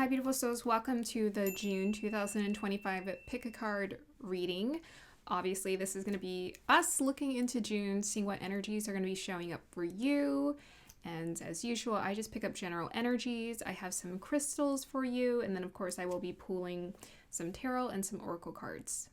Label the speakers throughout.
Speaker 1: Hi, beautiful souls. Welcome to the June 2025 Pick a Card reading. Obviously, this is going to be us looking into June, seeing what energies are going to be showing up for you. And as usual, I just pick up general energies. I have some crystals for you. And then, of course, I will be pulling some tarot and some oracle cards.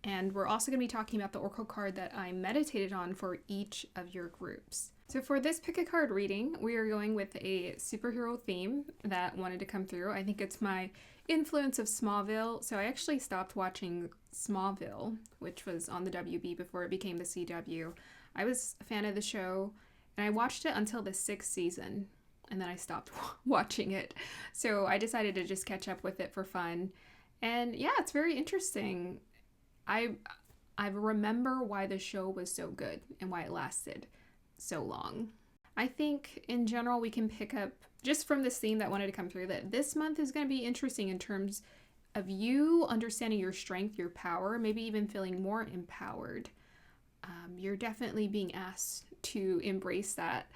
Speaker 1: And we're also going to be talking about the oracle card that I meditated on for each of your groups. So for this pick a card reading, we are going with a superhero theme that wanted to come through. I think it's my influence of Smallville. So I actually stopped watching Smallville, which was on the WB before it became the CW. I was a fan of the show and I watched it until the 6th season and then I stopped watching it. So I decided to just catch up with it for fun. And yeah, it's very interesting. I remember why the show was so good and why it lasted so long. I think in general we can pick up just from this theme that wanted to come through that this month is going to be interesting in terms of you understanding your strength, your power, maybe even feeling more empowered. You're definitely being asked to embrace that.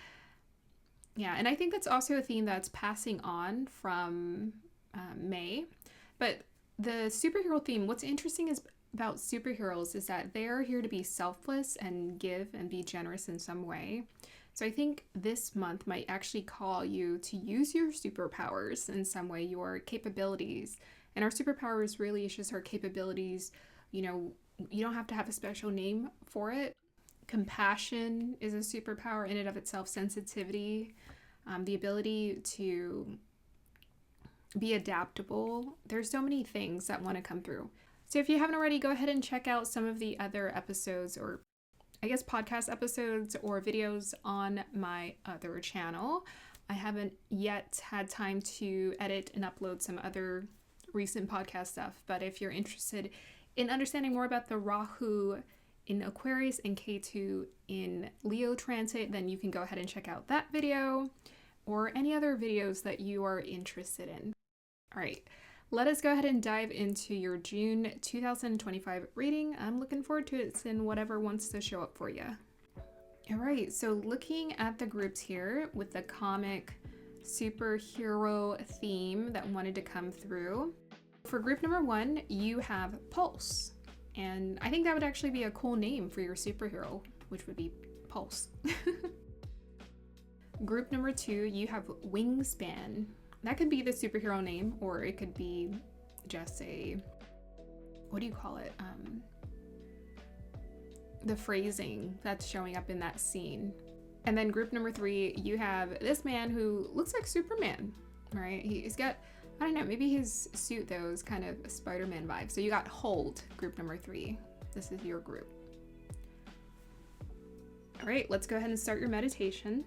Speaker 1: Yeah, and I think that's also a theme that's passing on from May. But the superhero theme, what's interesting is about superheroes is that they're here to be selfless and give and be generous in some way. So I think this month might actually call you to use your superpowers in some way, your capabilities. And our superpowers really is just our capabilities. You know, you don't have to have a special name for it. Compassion is a superpower in and of itself. Sensitivity, the ability to be adaptable. There's so many things that want to come through. So if you haven't already, go ahead and check out some of the other episodes, or I guess podcast episodes or videos on my other channel. I haven't yet had time to edit and upload some other recent podcast stuff, but if you're interested in understanding more about the Rahu in Aquarius and Ketu in Leo transit, then you can go ahead and check out that video or any other videos that you are interested in. All right. Let us go ahead and dive into your June 2025 reading. I'm looking forward to it and whatever wants to show up for you. All right, so looking at the groups here with the comic superhero theme that wanted to come through. For group number 1, you have Pulse. And I think that would actually be a cool name for your superhero, which would be Pulse. Group number 2, you have Wingspan. That could be the superhero name, or it could be just a, what do you call it? The phrasing that's showing up in that scene. And then group number 3, you have this man who looks like Superman, right? He's got, I don't know, maybe his suit though is kind of a Spider-Man vibe. So you got Hold, group number 3. This is your group. All right, let's go ahead and start your meditation.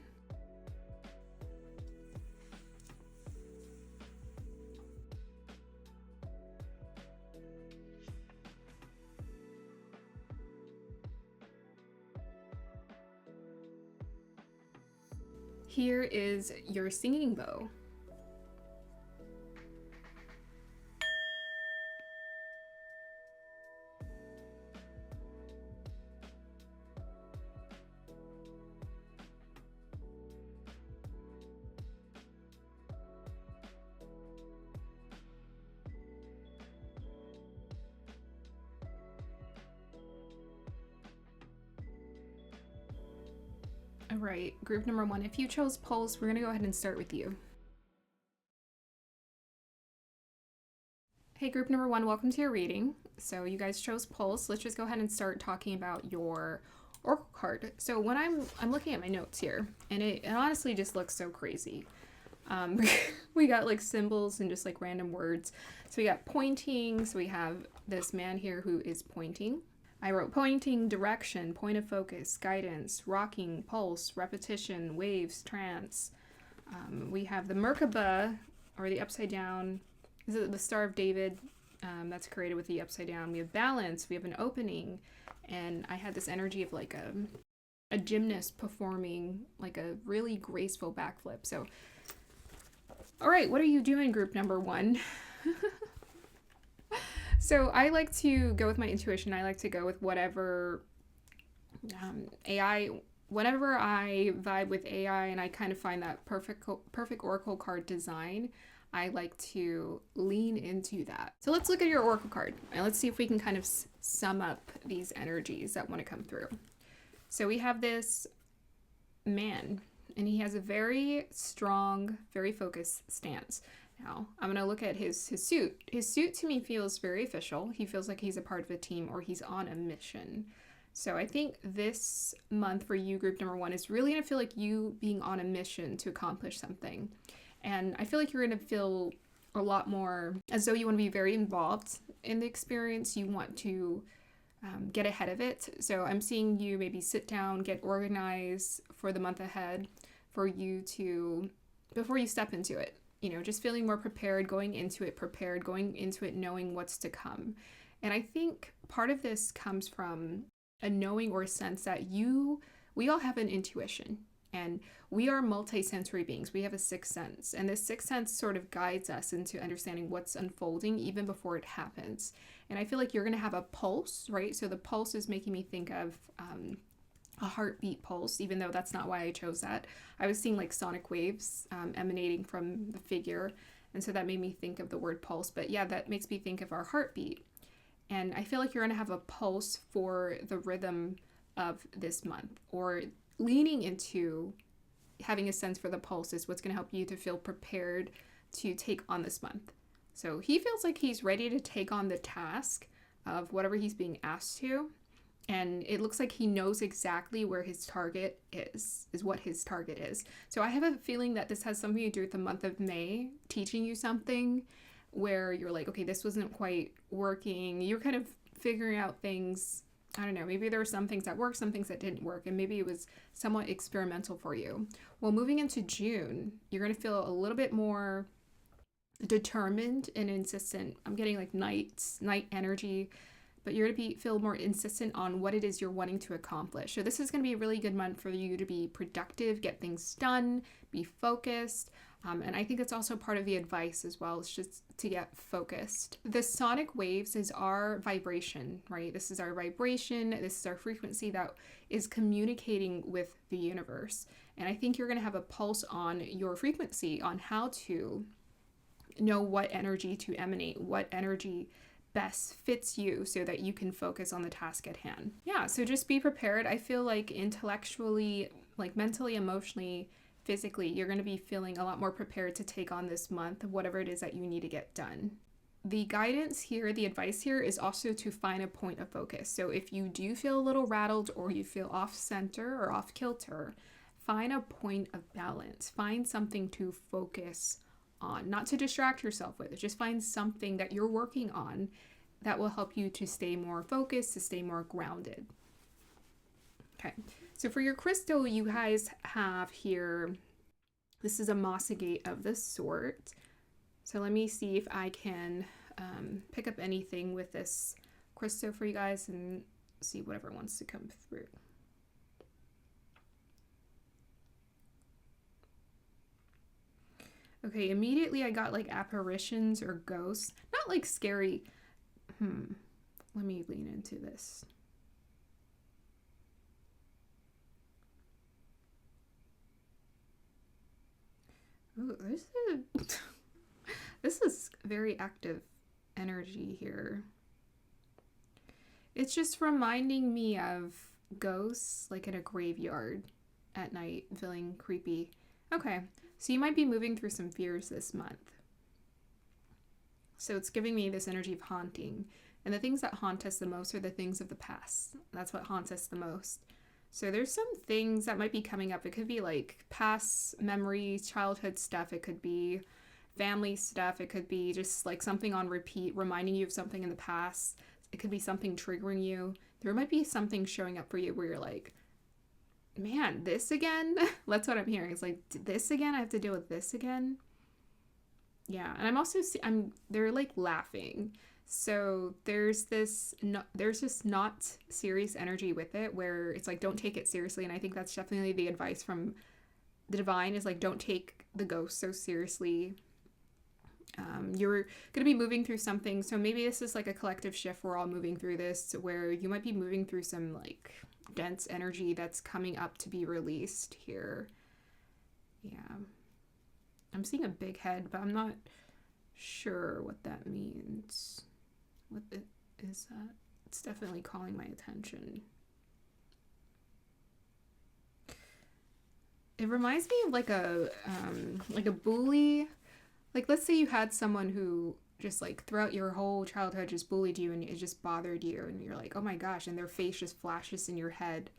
Speaker 1: Here is your singing bow. All right, group number 1, if you chose Pulse, we're going to go ahead and start with you. Hey, group number 1, welcome to your reading. So you guys chose Pulse. Let's just go ahead and start talking about your oracle card. So when I'm looking at my notes here, and it honestly just looks so crazy. We got like symbols and just like random words. So we got pointing. So we have this man here who is pointing. I wrote pointing, direction, point of focus, guidance, rocking, pulse, repetition, waves, trance. We have the Merkaba, or the upside down. This is the Star of David that's created with the upside down. We have balance, we have an opening, and I had this energy of like a gymnast performing like a really graceful backflip. So, all right, what are you doing, group number 1? So I like to go with my intuition. I like to go with whatever AI, whenever I vibe with AI and I kind of find that perfect oracle card design, I like to lean into that. So let's look at your oracle card and let's see if we can kind of sum up these energies that want to come through. So we have this man, and he has a very strong, very focused stance. Now, I'm going to look at his suit. His suit to me feels very official. He feels like he's a part of a team or he's on a mission. So I think this month for you, group number 1, is really going to feel like you being on a mission to accomplish something. And I feel like you're going to feel a lot more as though you want to be very involved in the experience. You want to get ahead of it. So I'm seeing you maybe sit down, get organized for the month ahead for you to, before you step into it, you know, just feeling more prepared, going into it, knowing what's to come. And I think part of this comes from a knowing or a sense that we all have an intuition, and we are multi-sensory beings. We have a sixth sense, and this sixth sense sort of guides us into understanding what's unfolding even before it happens. And I feel like you're going to have a pulse, right? So the pulse is making me think of a heartbeat pulse, even though that's not why I chose that. I was seeing like sonic waves emanating from the figure, and so that made me think of the word pulse. But yeah, that makes me think of our heartbeat. And I feel like you're going to have a pulse for the rhythm of this month, or leaning into having a sense for the pulse is what's going to help you to feel prepared to take on this month. So he feels like he's ready to take on the task of whatever he's being asked to. And it looks like he knows exactly where his target is what his target is. So I have a feeling that this has something to do with the month of May teaching you something where you're like, okay, this wasn't quite working. You're kind of figuring out things. I don't know, maybe there were some things that worked, some things that didn't work, and maybe it was somewhat experimental for you. Well, moving into June, you're going to feel a little bit more determined and insistent. I'm getting like night energy, but you're going to feel more insistent on what it is you're wanting to accomplish. So this is going to be a really good month for you to be productive, get things done, be focused. And I think that's also part of the advice as well. It's just to get focused. The sonic waves is our vibration, right? This is our vibration. This is our frequency that is communicating with the universe. And I think you're going to have a pulse on your frequency, on how to know what energy to emanate, what energy best fits you so that you can focus on the task at hand. Yeah, so just be prepared. I feel like intellectually, like mentally, emotionally, physically, you're going to be feeling a lot more prepared to take on this month, whatever it is that you need to get done. The guidance here, the advice here is also to find a point of focus. So if you do feel a little rattled or you feel off center or off kilter, find a point of balance. Find something to focus on, not to distract yourself with. Just find something that you're working on that will help you to stay more focused, to stay more grounded. Okay. So for your crystal, you guys have here, this is a Mossagate of the sort. So let me see if I can pick up anything with this crystal for you guys and see whatever wants to come through. Okay, immediately I got like apparitions or ghosts. Not like scary. Let me lean into this. Ooh, this is very active energy here. It's just reminding me of ghosts like in a graveyard at night, feeling creepy. Okay, so you might be moving through some fears this month. So it's giving me this energy of haunting. And the things that haunt us the most are the things of the past. That's what haunts us the most. So there's some things that might be coming up. It could be like past memories, childhood stuff. It could be family stuff. It could be just like something on repeat, reminding you of something in the past. It could be something triggering you. There might be something showing up for you where you're like, man, this again? That's what I'm hearing. It's like, this again? I have to deal with this again? Yeah, and I'm also, they're like laughing. So there's this just not serious energy with it where it's like, don't take it seriously. And I think that's definitely the advice from the divine is like, don't take the ghost so seriously. You're going to be moving through something. So maybe this is like a collective shift. We're all moving through this where you might be moving through some like dense energy that's coming up to be released here. Yeah. I'm seeing a big head, but I'm not sure what that means. Is that? It's definitely calling my attention. It reminds me of like a bully. Like, let's say you had someone who just like throughout your whole childhood just bullied you and it just bothered you, and you're like, oh my gosh, and their face just flashes in your head,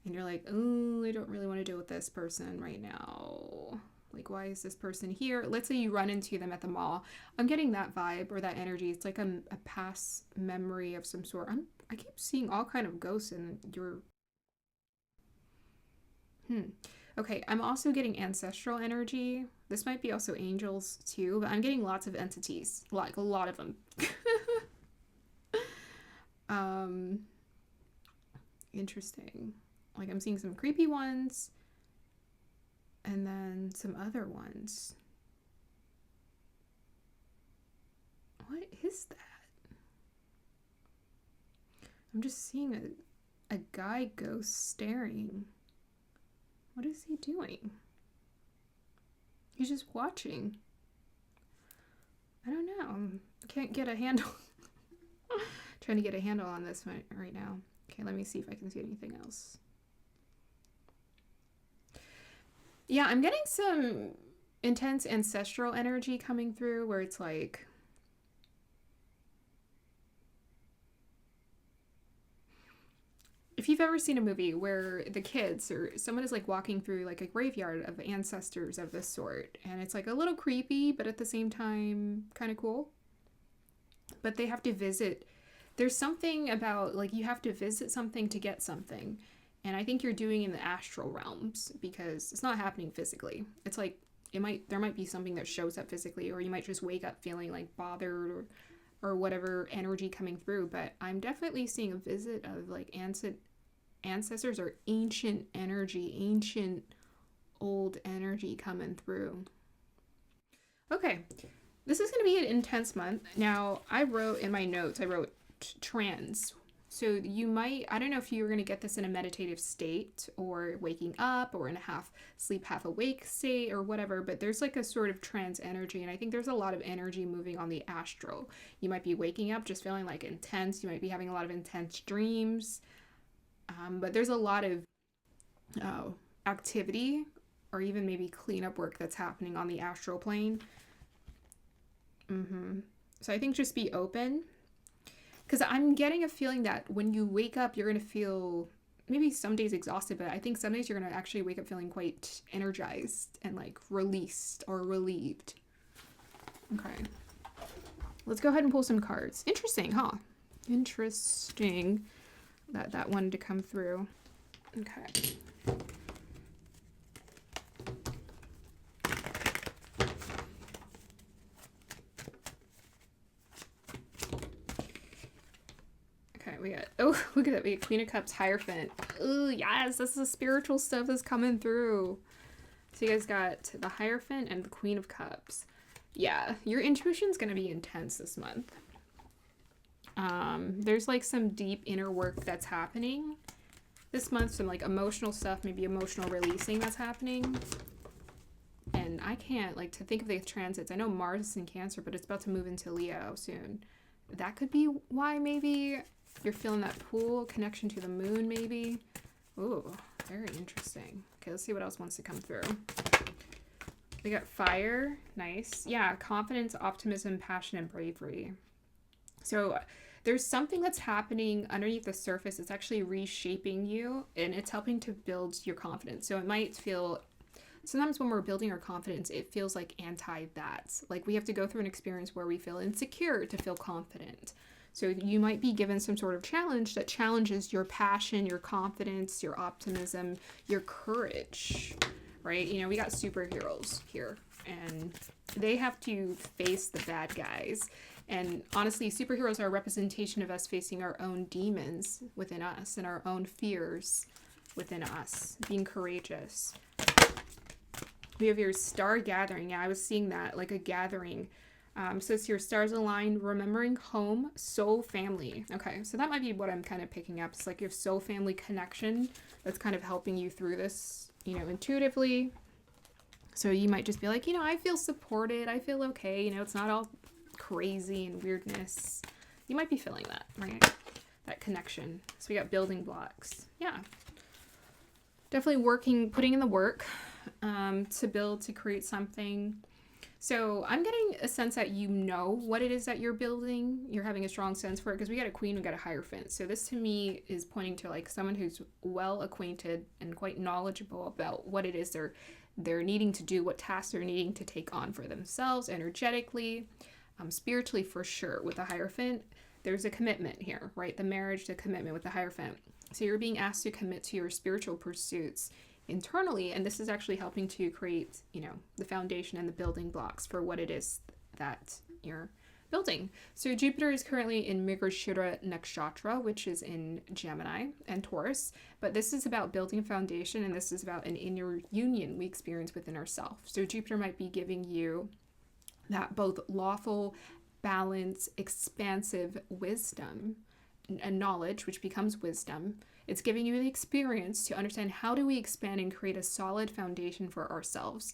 Speaker 1: and you're like, oh, I don't really want to deal with this person right now. Like, why is this person here? Let's say you run into them at the mall. I'm getting that vibe or that energy. It's like a past memory of some sort. I keep seeing all kind of ghosts in your... Okay, I'm also getting ancestral energy. This might be also angels too, but I'm getting lots of entities. Like, a lot of them. Interesting. Like, I'm seeing some creepy ones. And then some other ones. What is that? I'm just seeing a guy ghost staring. What is he doing? He's just watching. I don't know. I can't get a handle. Trying to get a handle on this one right now. Okay, let me see if I can see anything else. Yeah, I'm getting some intense ancestral energy coming through where it's like... If you've ever seen a movie where the kids or someone is like walking through like a graveyard of ancestors of this sort, and it's like a little creepy, but at the same time kind of cool. But they have to visit. There's something about like you have to visit something to get something. And I think you're doing in the astral realms because it's not happening physically. It's like there might be something that shows up physically, or you might just wake up feeling like bothered or whatever energy coming through. But I'm definitely seeing a visit of like ancestors or ancient energy, ancient old energy coming through. Okay, this is going to be an intense month. Now, I wrote in my notes, I wrote trans. So you might, I don't know if you're going to get this in a meditative state or waking up or in a half sleep, half awake state or whatever, but there's like a sort of trance energy. And I think there's a lot of energy moving on the astral. You might be waking up just feeling like intense. You might be having a lot of intense dreams. But there's a lot of activity or even maybe cleanup work that's happening on the astral plane. So I think just be open. Because I'm getting a feeling that when you wake up, you're going to feel maybe some days exhausted, but I think some days you're going to actually wake up feeling quite energized and like released or relieved. Okay. Let's go ahead and pull some cards. Interesting, huh? Interesting that wanted to come through. Okay. We got, oh, look at that. We got Queen of Cups, Hierophant. Oh, yes, this is the spiritual stuff that's coming through. So you guys got the Hierophant and the Queen of Cups. Yeah, your intuition's going to be intense this month. There's like some deep inner work that's happening this month. Some like emotional stuff, maybe emotional releasing that's happening. And I can't, like, to think of the transits. I know Mars is in Cancer, but it's about to move into Leo soon. That could be why maybe... You're feeling that pull, connection to the moon, maybe. Ooh, very interesting. Okay, let's see what else wants to come through. We got fire. Nice. Yeah, confidence, optimism, passion, and bravery. So there's something that's happening underneath the surface. It's actually reshaping you, and it's helping to build your confidence. So it might feel... Sometimes when we're building our confidence, it feels like anti-that. Like we have to go through an experience where we feel insecure to feel confident. So you might be given some sort of challenge that challenges your passion, your confidence, your optimism, your courage, right? You know, we got superheroes here, and they have to face the bad guys. And honestly, superheroes are a representation of us facing our own demons within us and our own fears within us, being courageous. We have your star gathering. Yeah, I was seeing that, like a gathering. So it's your stars align, remembering home, soul, family. Okay, so that might be what I'm kind of picking up. It's like your soul family connection that's kind of helping you through this, you know, intuitively. So you might just be like, you know, I feel supported. I feel okay. You know, it's not all crazy and weirdness. You might be feeling that, right? That connection. So we got building blocks. Yeah. Definitely putting in the work to build, to create something. So I'm getting a sense that you know what it is that you're building. You're having a strong sense for it because we got a queen, we got a Hierophant. So this to me is pointing to like someone who's well acquainted and quite knowledgeable about what it is they're needing to do, what tasks they're needing to take on for themselves energetically, spiritually for sure. With the Hierophant, there's a commitment here, right? The marriage, the commitment with the Hierophant. So you're being asked to commit to your spiritual pursuits internally, and this is actually helping to create, the foundation and the building blocks for what it is that you're building. So Jupiter is currently in Mrigashira Nakshatra, which is in Gemini and Taurus, but this is about building a foundation, and this is about an inner union we experience within ourselves. So Jupiter might be giving you that both lawful, balance, expansive wisdom and knowledge, which becomes wisdom. It's giving you the experience to understand how do we expand and create a solid foundation for ourselves,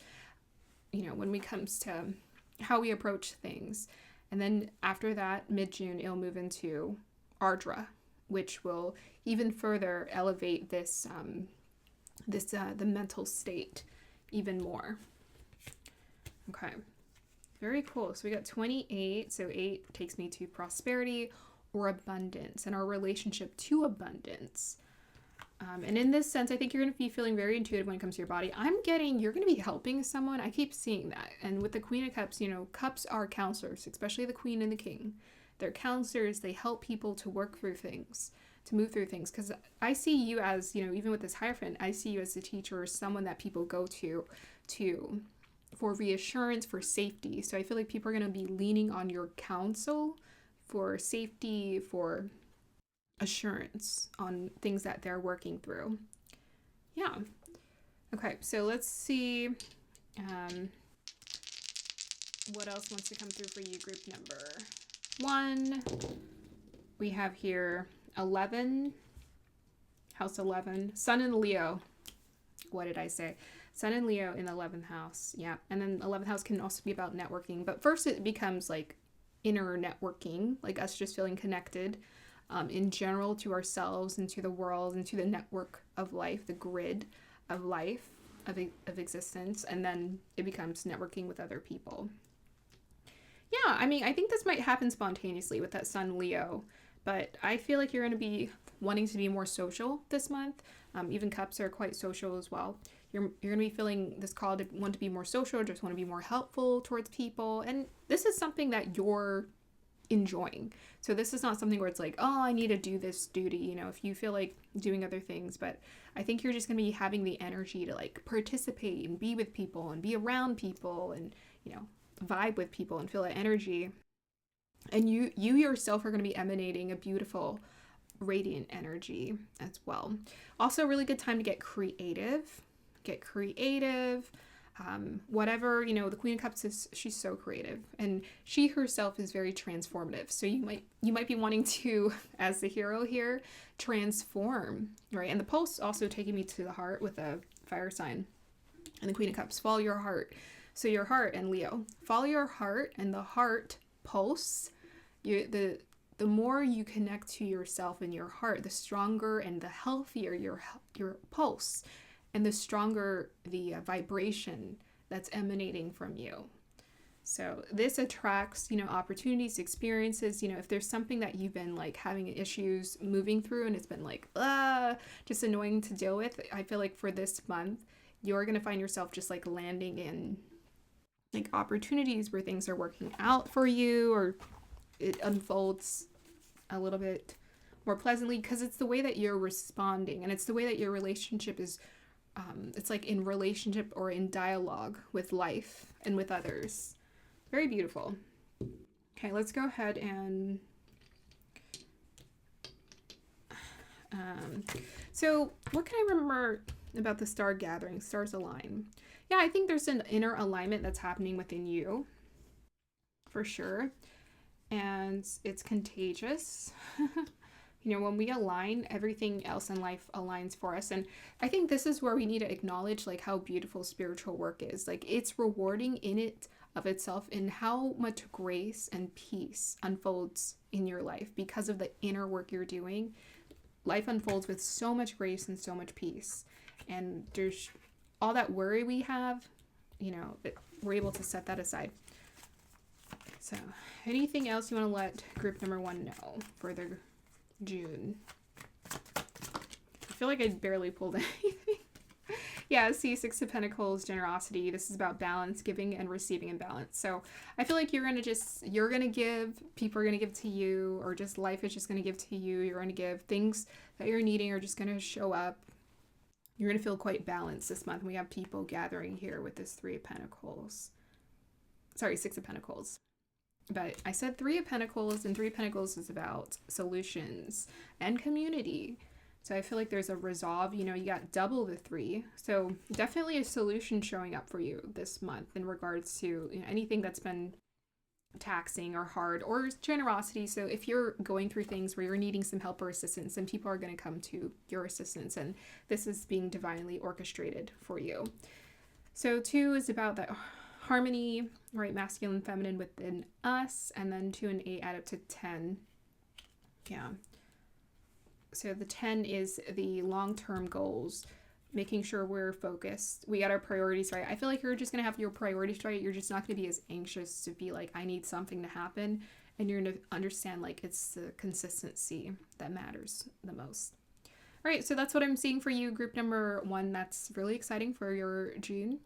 Speaker 1: when it comes to how we approach things. And then after that, mid-June, it'll move into Ardra, which will even further elevate this, the mental state even more. Okay, very cool. So we got 28. So 8 takes me to prosperity or abundance and our relationship to abundance. And in this sense, I think you're going to be feeling very intuitive when it comes to your body. I'm getting you're going to be helping someone. I keep seeing that. And with the Queen of Cups, cups are counselors, especially the Queen and the King. They're counselors. They help people to work through things, to move through things. Because I see you as, even with this Hierophant, I see you as a teacher or someone that people go to for reassurance, for safety. So I feel like people are going to be leaning on your counsel for safety, for assurance on things that they're working through. Yeah. Okay, so let's see what else wants to come through for you. Group number 1. We have here 11, house 11, Sun and Leo. What did I say? Sun and Leo in the 11th house. Yeah. And then 11th house can also be about networking. But first it becomes like inner networking, like us just feeling connected in general to ourselves and to the world and to the network of life, the grid of life, of existence. And then it becomes networking with other people. Yeah, I think this might happen spontaneously with that Sun Leo, but I feel like you're going to be wanting to be more social this month. Even Cups are quite social as well. You're going to be feeling this call to want to be more social, just want to be more helpful towards people. And this is something that you're enjoying. So this is not something where it's like, oh, I need to do this duty, if you feel like doing other things. But I think you're just going to be having the energy to like participate and be with people and be around people and, vibe with people and feel that energy. And you yourself are going to be emanating a beautiful, radiant energy as well. Also, a really good time to get creative. Whatever, the Queen of Cups she's so creative, and she herself is very transformative. So you might be wanting to, as the hero here, transform, right? And the pulse also taking me to the heart with a fire sign and the Queen of Cups. Follow your heart. So your heart and Leo, follow your heart, and the heart pulse. The more you connect to yourself and your heart, the stronger and the healthier your pulse, and the stronger the vibration that's emanating from you. So this attracts, opportunities, experiences. If there's something that you've been like having issues moving through and it's been like, just annoying to deal with, I feel like for this month, you're going to find yourself just like landing in like opportunities where things are working out for you, or it unfolds a little bit more pleasantly because it's the way that you're responding, and it's the way that your relationship is it's like in relationship or in dialogue with life and with others. Very beautiful. Okay, let's go ahead and so what can I remember about the star gathering? Stars align. Yeah, I think there's an inner alignment that's happening within you for sure, and it's contagious. You know, when we align, everything else in life aligns for us. And I think this is where we need to acknowledge like how beautiful spiritual work is. Like it's rewarding in it of itself, and how much grace and peace unfolds in your life because of the inner work you're doing. Life unfolds with so much grace and so much peace. And there's all that worry we have, you know, we're able to set that aside. So anything else you want to let group number 1 know for their June? I feel like I barely pulled anything. Yeah, see, 6 of Pentacles, generosity. This is about balance, giving and receiving in balance. So I feel like you're going to give, people are going to give to you, or just life is just going to give to you. You're going to give, things that you're needing are just going to show up. You're going to feel quite balanced this month. We have people gathering here with this 3 of Pentacles. Sorry, 6 of Pentacles. But I said 3 of Pentacles, and 3 of Pentacles is about solutions and community. So I feel like there's a resolve, you know, you got double the 3. So definitely a solution showing up for you this month in regards to, you know, anything that's been taxing or hard, or generosity. So if you're going through things where you're needing some help or assistance, then people are going to come to your assistance, and this is being divinely orchestrated for you. So 2 is about that harmony, right? Masculine, feminine within us, and then 2 and 8 add up to 10. Yeah. So the 10 is the long-term goals, making sure we're focused. We got our priorities right. I feel like you're just going to have your priorities right. You're just not going to be as anxious to be like, I need something to happen. And you're going to understand like it's the consistency that matters the most. All right, so that's what I'm seeing for you, group number 1. That's really exciting for your June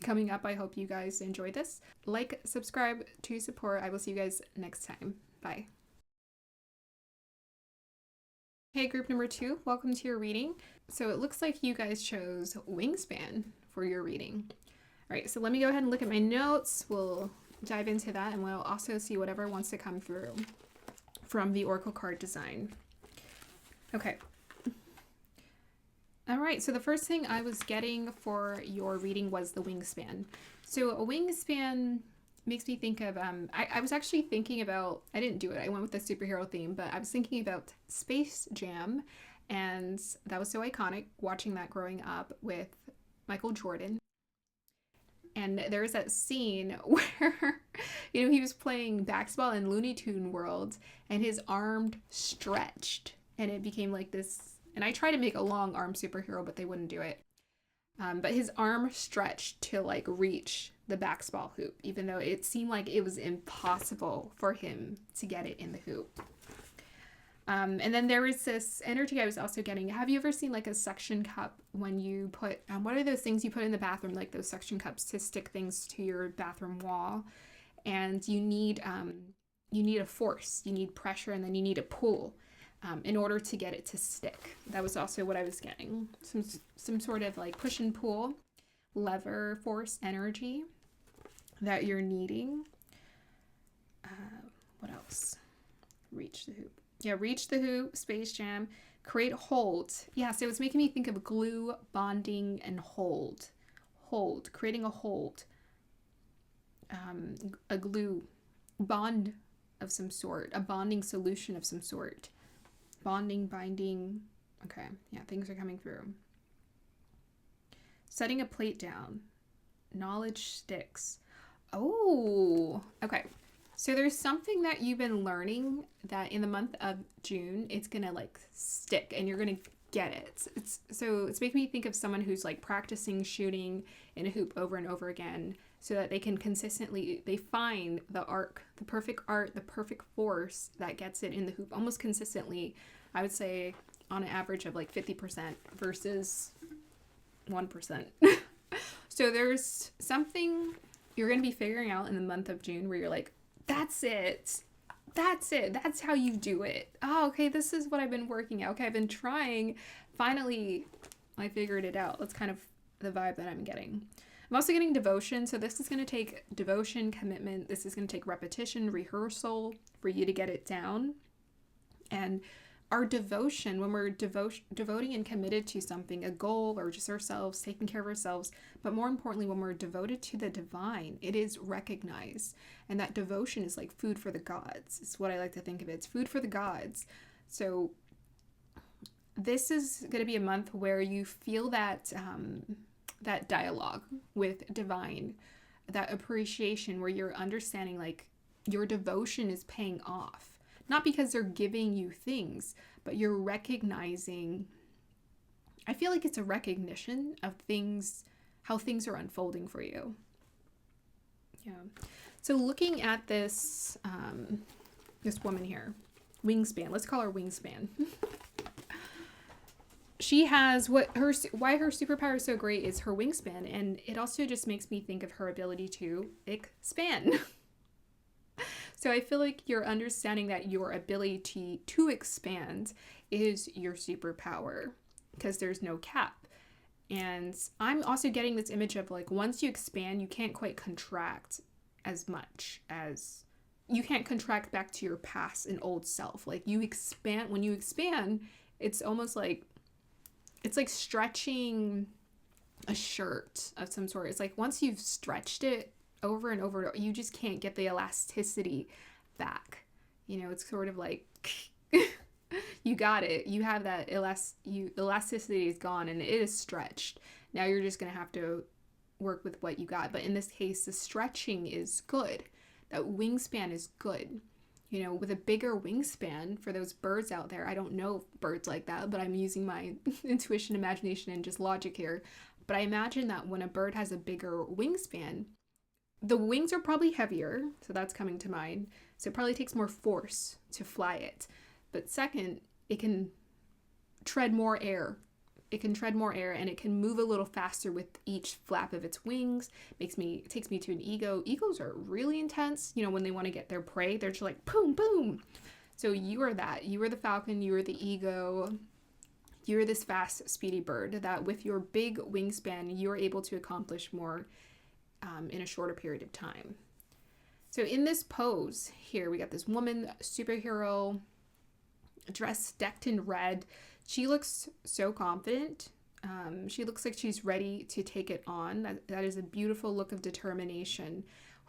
Speaker 1: coming up. I hope you guys enjoyed this. Like, subscribe to support. I will see you guys next time. Bye. Hey, group number 2, welcome to your reading. So it looks like you guys chose wingspan for your reading. All right, so let me go ahead and look at my notes. We'll dive into that, and we'll also see whatever wants to come through from the Oracle card design. Okay. All right, so the first thing I was getting for your reading was the wingspan. So a wingspan makes me think of, I was actually thinking about, I didn't do it, I went with the superhero theme, but I was thinking about Space Jam, and that was so iconic, watching that growing up with Michael Jordan. And there was that scene where, you know, he was playing basketball in Looney Tune World, and his arm stretched, and it became like this, and I tried to make a long arm superhero, but they wouldn't do it. But his arm stretched to like reach the basketball hoop, even though it seemed like it was impossible for him to get it in the hoop. And then there was this energy I was also getting. Have you ever seen like a suction cup when you put, what are those things you put in the bathroom, like those suction cups to stick things to your bathroom wall? And you need a force, you need pressure, and then you need a pull in order to get it to stick. That was also what I was getting. Some sort of like push and pull, lever force energy that you're needing. What else? Reach the hoop. Yeah, reach the hoop, Space Jam, create hold. Yeah, so it's making me think of glue, bonding, and hold. Hold, creating a hold. A glue, bond of some sort, a bonding solution of some sort. Bonding, binding. Okay, yeah, things are coming through. Setting a plate down. Knowledge sticks. Oh, okay. So there's something that you've been learning that in the month of June, it's going to like stick and you're going to get it. It's making me think of someone who's like practicing shooting in a hoop over and over again so that they can consistently, they find the arc, the perfect force that gets it in the hoop almost consistently. I would say on an average of like 50% versus 1%. So there's something you're going to be figuring out in the month of June where you're like, that's it. That's how you do it. Oh, okay, this is what I've been working out. Okay, I've been trying. Finally, I figured it out. That's kind of the vibe that I'm getting. I'm also getting devotion. So this is going to take devotion, commitment. This is going to take repetition, rehearsal for you to get it down. And our devotion, when we're devoting and committed to something, a goal or just ourselves, taking care of ourselves, but more importantly, when we're devoted to the divine, it is recognized. And that devotion is like food for the gods. It's what I like to think of it. It's food for the gods. So this is going to be a month where you feel that that dialogue with divine, that appreciation where you're understanding like your devotion is paying off. Not because they're giving you things, but you're recognizing. I feel like it's a recognition of things, how things are unfolding for you. Yeah. So looking at this, this woman here, Wingspan. Let's call her Wingspan. She has why her superpower is so great is her wingspan, and it also just makes me think of her ability to expand. So I feel like you're understanding that your ability to expand is your superpower because there's no cap. And I'm also getting this image of like once you expand, you can't quite contract as much as you can't contract back to your past and old self. Like you expand, when you expand, it's almost like it's like stretching a shirt of some sort. It's like once you've stretched it over and over, you just can't get the elasticity back. You know, it's sort of like you got it. You have that elasticity is gone and it is stretched. Now you're just going to have to work with what you got. But in this case, the stretching is good. That wingspan is good. You know, with a bigger wingspan for those birds out there, I don't know birds like that, but I'm using my intuition, imagination, and just logic here. But I imagine that when a bird has a bigger wingspan, the wings are probably heavier, so that's coming to mind. So it probably takes more force to fly it. But second, it can tread more air. It can tread more air and it can move a little faster with each flap of its wings. It takes me to an eagle. Eagles are really intense. You know, when they want to get their prey, they're just like boom, boom. So you are that. You are the falcon. You are the eagle. You're this fast, speedy bird that with your big wingspan, you're able to accomplish more in a shorter period of time. So in this pose here, we got this woman superhero dressed, decked in red. She looks so confident. She looks like she's ready to take it on. That is a beautiful look of determination.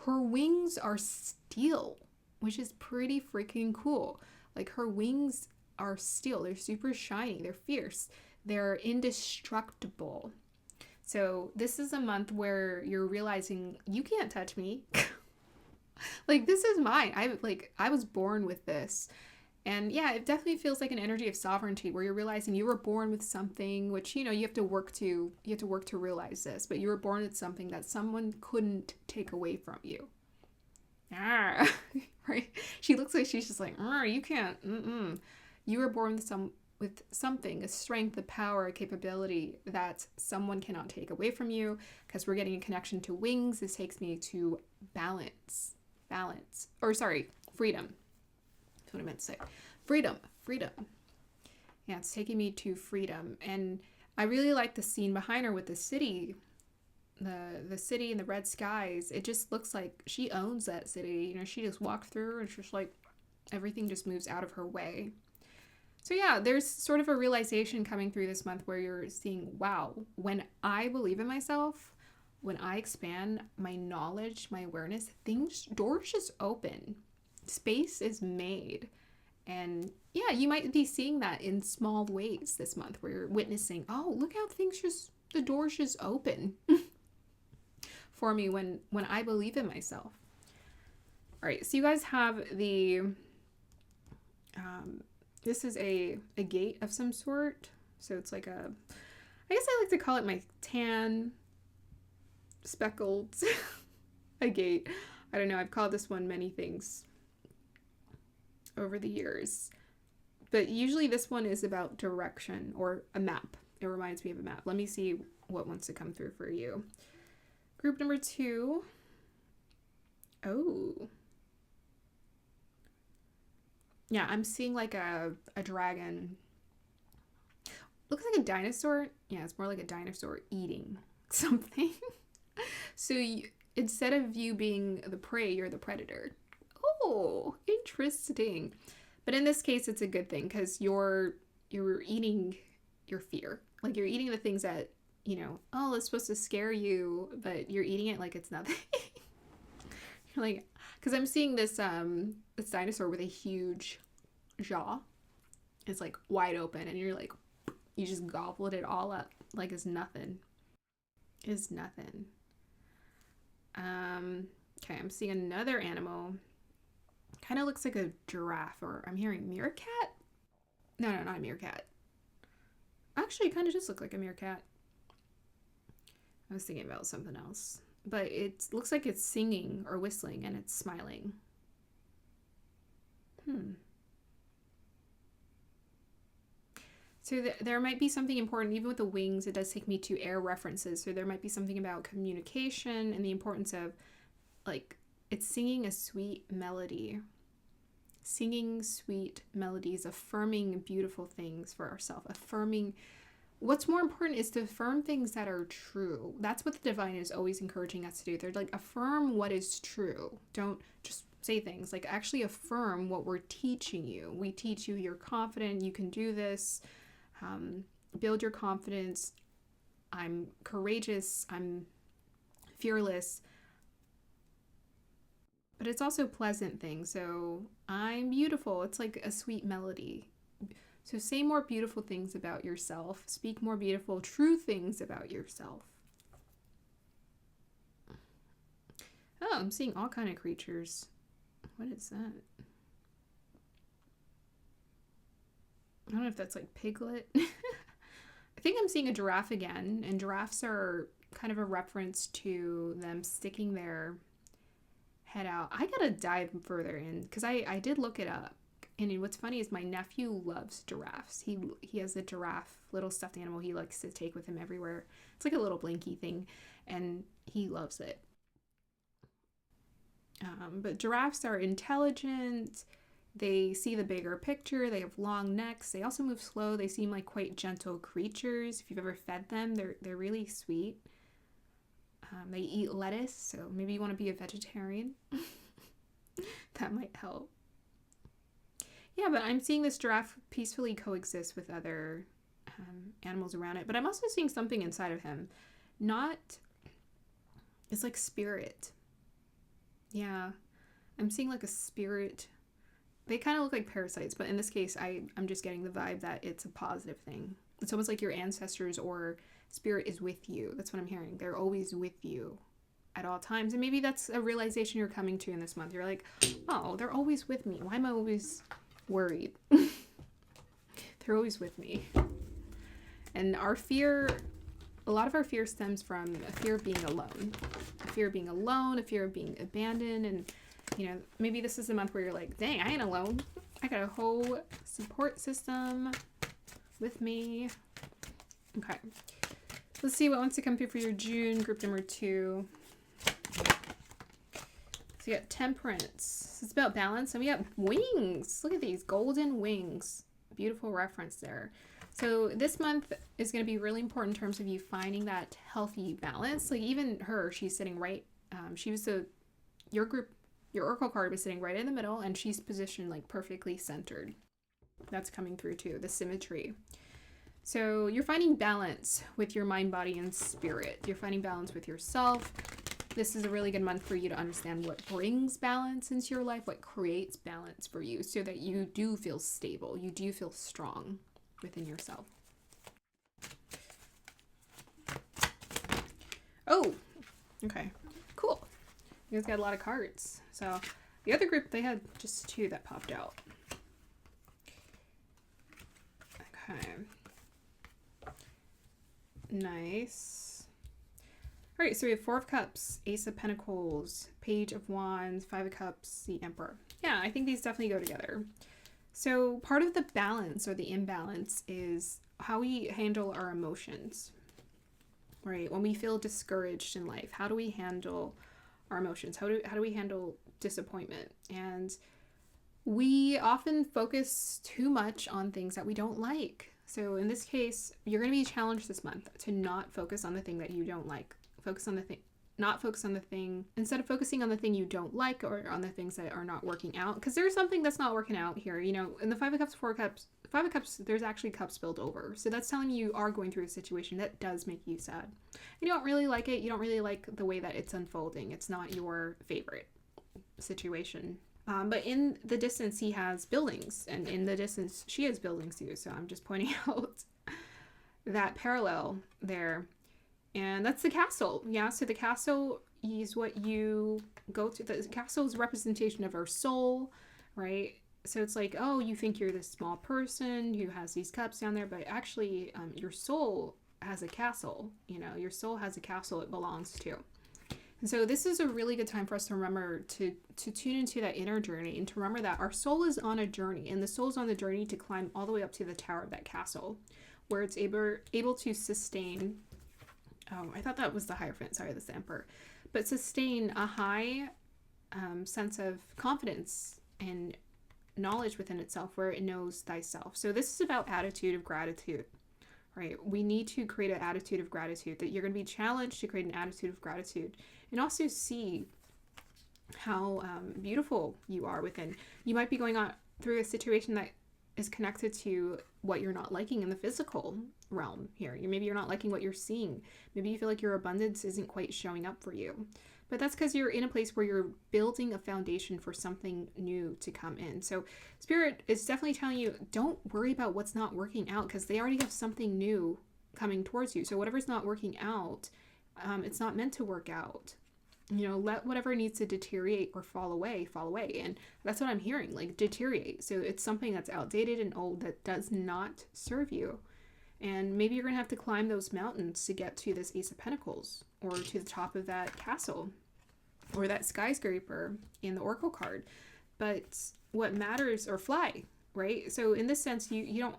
Speaker 1: Her wings are steel, which is pretty freaking cool. Like her wings are steel. They're super shiny. They're fierce. They're indestructible. So this is a month where you're realizing you can't touch me. Like this is mine. I was born with this. And yeah, it definitely feels like an energy of sovereignty where you're realizing you were born with something, which, you know, you have to work to realize this, but you were born with something that someone couldn't take away from you. Ah, right? She looks like she's just like, you can't, You were born with something, a strength, a power, a capability that someone cannot take away from you, because we're getting a connection to wings. This takes me to freedom. That's what I meant to say. Freedom. Yeah, it's taking me to freedom. And I really like the scene behind her with the city. The city and the red skies. It just looks like she owns that city. You know, she just walked through and it's just like everything just moves out of her way. So yeah, there's sort of a realization coming through this month where you're seeing, wow, when I believe in myself, when I expand my knowledge, my awareness, doors just open. Space is made. And yeah, you might be seeing that in small ways this month where you're witnessing, oh, look how the doors just open for me when I believe in myself. All right, so you guys have the, this is a gate of some sort. So it's like I guess I like to call it my tan speckled a gate. I don't know, I've called this one many things over the years, but usually this one is about direction or a map. It reminds me of a map. Let me see what wants to come through for you. Group number 2. Oh, yeah, I'm seeing like a dragon. Looks like a dinosaur. Yeah, it's more like a dinosaur eating something. So instead of you being the prey, you're the predator. Oh, interesting. But in this case, it's a good thing because you're eating your fear. Like you're eating the things that, you know, oh, it's supposed to scare you, but you're eating it like it's nothing. You're like, because I'm seeing this dinosaur with a huge jaw. It's like wide open, and you're like, You just gobbled it all up like it's nothing. Is nothing. Okay, I'm seeing another animal. Kind of looks like a giraffe, or I'm hearing meerkat. No, not a meerkat. Actually, it kind of just looked like a meerkat. I was thinking about something else. But it looks like it's singing or whistling and it's smiling. So there might be something important, even with the wings, it does take me to air references. So there might be something about communication and the importance of, like, it's singing a sweet melody. Singing sweet melodies, affirming beautiful things for ourselves, affirming. What's more important is to affirm things that are true. That's what the divine is always encouraging us to do. They're like, affirm what is true. Don't just say things. Like, actually affirm what we're teaching you. We teach you, you're confident, you can do this. Build your confidence. I'm courageous. I'm fearless. But it's also pleasant things. So I'm beautiful. It's like a sweet melody. So say more beautiful things about yourself. Speak more beautiful, true things about yourself. Oh, I'm seeing all kind of creatures. What is that? I don't know if that's like piglet. I think I'm seeing a giraffe again, and giraffes are kind of a reference to them sticking their head out. I gotta dive further in because I did look it up. And what's funny is my nephew loves giraffes. He has a giraffe, little stuffed animal he likes to take with him everywhere. It's like a little blinky thing, and he loves it. But giraffes are intelligent. They see the bigger picture. They have long necks. They also move slow. They seem like quite gentle creatures. If you've ever fed them, they're really sweet. They eat lettuce, so maybe you want to be a vegetarian. That might help. Yeah, but I'm seeing this giraffe peacefully coexist with other animals around it. But I'm also seeing something inside of him. It's like spirit. Yeah, I'm seeing like a spirit. They kind of look like parasites, but in this case, I'm just getting the vibe that it's a positive thing. It's almost like your ancestors or spirit is with you. That's what I'm hearing. They're always with you at all times. And maybe that's a realization you're coming to in this month. You're like, oh, they're always with me. Why am I always worried? They're always with me. And our fear, a lot of our fear stems from a fear of being alone. A fear of being alone, a fear of being abandoned, and maybe this is the month where you're like, dang, I ain't alone. I got a whole support system with me. Okay. Let's see what wants to come through for your June, group number 2. So you got temperance. It's about balance. And we got wings. Look at these golden wings. Beautiful reference there. So this month is going to be really important in terms of you finding that healthy balance. Like even her, she's sitting right. Your oracle card was sitting right in the middle, and she's positioned like perfectly centered. That's coming through too, the symmetry. So you're finding balance with your mind, body, and spirit. You're finding balance with yourself. This is a really good month for you to understand what brings balance into your life, what creates balance for you, so that you do feel stable. You do feel strong within yourself. Oh, okay, cool. You guys got a lot of cards. So the other group, they had just 2 that popped out. Okay. Nice. All right, so we have 4 of Cups, Ace of Pentacles, Page of Wands, 5 of Cups, the Emperor. Yeah, I think these definitely go together. So part of the balance or the imbalance is how we handle our emotions, right? When we feel discouraged in life, how do we handle our emotions? How do we handle disappointment? And we often focus too much on things that we don't like. So in this case, you're going to be challenged this month to not focus on the thing that you don't like. Instead of focusing on the thing you don't like or on the things that are not working out, because there's something that's not working out here. In the 5 of Cups, 4 of Cups, 5 of Cups, there's actually cups spilled over. So that's telling you are going through a situation that does make you sad. And you don't really like it. You don't really like the way that it's unfolding. It's not your favorite situation. But in the distance, he has buildings, and in the distance, she has buildings too. So I'm just pointing out that parallel there. And that's the castle. Yeah, so the castle is what you go to. The castle is a representation of our soul, right? So it's like, oh, you think you're this small person who has these cups down there, but actually your soul has a castle. You know, your soul has a castle it belongs to. And so this is a really good time for us to remember to tune into that inner journey, and to remember that our soul is on a journey, and the soul is on the journey to climb all the way up to the tower of that castle, where it's able to sustain, oh, I thought that was the Hierophant, sorry, that's the Emperor, but sustain a high sense of confidence and knowledge within itself, where it knows thyself. So this is about attitude of gratitude, right? We need to create an attitude of gratitude, that you're going to be challenged to create an attitude of gratitude, and also see how beautiful you are within. You might be going on through a situation that is connected to what you're not liking in the physical realm here. Maybe you're not liking what you're seeing. Maybe you feel like your abundance isn't quite showing up for you. But that's because you're in a place where you're building a foundation for something new to come in. So Spirit is definitely telling you, don't worry about what's not working out, because they already have something new coming towards you. So whatever's not working out, it's not meant to work out. You know, let whatever needs to deteriorate or fall away. And that's what I'm hearing, like deteriorate. So it's something that's outdated and old that does not serve you. And maybe you're going to have to climb those mountains to get to this Ace of Pentacles, or to the top of that castle, or that skyscraper in the Oracle card. But what matters, or fly, right? So in this sense, you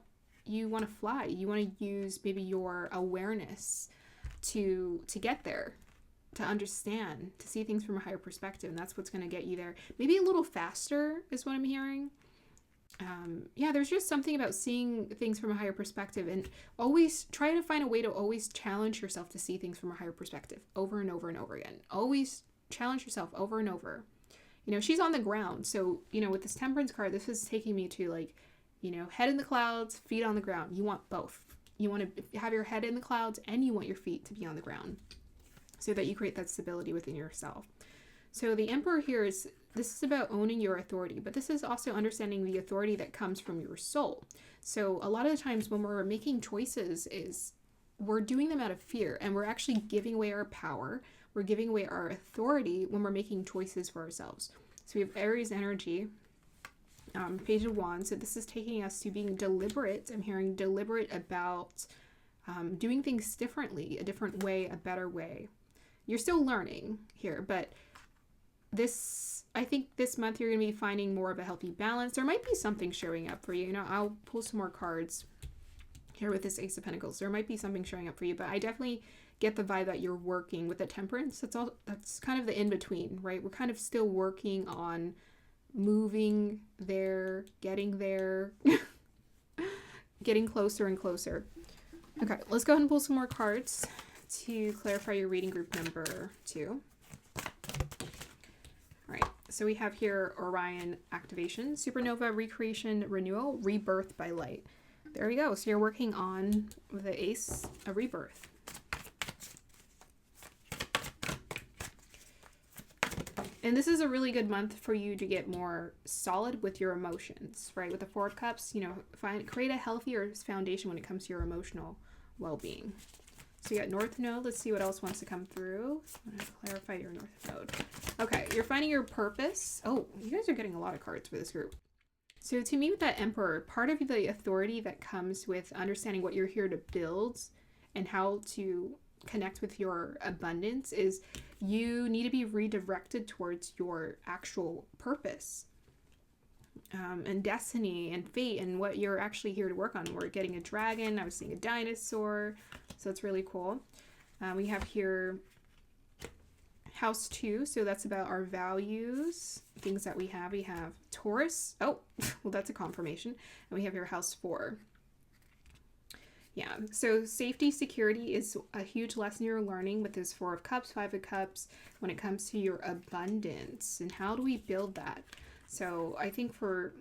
Speaker 1: want to fly. You want to use maybe your awareness to get there, to understand, to see things from a higher perspective. And that's what's going to get you there. Maybe a little faster is what I'm hearing. Yeah, there's just something about seeing things from a higher perspective, and always try to find a way to always challenge yourself to see things from a higher perspective over and over and over again. Always challenge yourself over and over. You know, she's on the ground. So, you know, with this Temperance card, this is taking me to, like, you know, head in the clouds, feet on the ground. You want both. You want to have your head in the clouds, and you want your feet to be on the ground, so that you create that stability within yourself. So the Emperor here this is about owning your authority, but this is also understanding the authority that comes from your soul. So a lot of the times when we're making choices, we're doing them out of fear, and we're actually giving away our power. We're giving away our authority when we're making choices for ourselves. So we have Aries energy, Page of Wands. So this is taking us to being deliberate. I'm hearing deliberate about doing things differently, a different way, a better way. You're still learning here, but I think this month you're going to be finding more of a healthy balance. There might be something showing up for you. You know, I'll pull some more cards here with this Ace of Pentacles. There might be something showing up for you, but I definitely get the vibe that you're working with the Temperance. That's kind of the in-between, right? We're kind of still working on moving there, getting there, getting closer and closer. Okay, let's go ahead and pull some more cards to clarify your reading group number 2. All right, so we have here Orion activation, supernova, recreation, renewal, rebirth by light. There we go. So you're working on the Ace of Rebirth. And this is a really good month for you to get more solid with your emotions, right? With the Four of Cups, you know, create a healthier foundation when it comes to your emotional well-being. So you got North Node. Let's see what else wants to come through. I'm going to clarify your North Node. Okay, you're finding your purpose. Oh, you guys are getting a lot of cards for this group. So to me, with that Emperor, part of the authority that comes with understanding what you're here to build and how to connect with your abundance is you need to be redirected towards your actual purpose. And destiny and fate and what you're actually here to work on. We're getting a dragon. I was seeing a dinosaur. So it's really cool. We have here House 2. So that's about our values, things that we have. We have Taurus. Oh, well, that's a confirmation. And we have here House 4. Yeah, so safety, security is a huge lesson you're learning with this Four of Cups, Five of Cups, when it comes to your abundance. And how do we build that? So I think for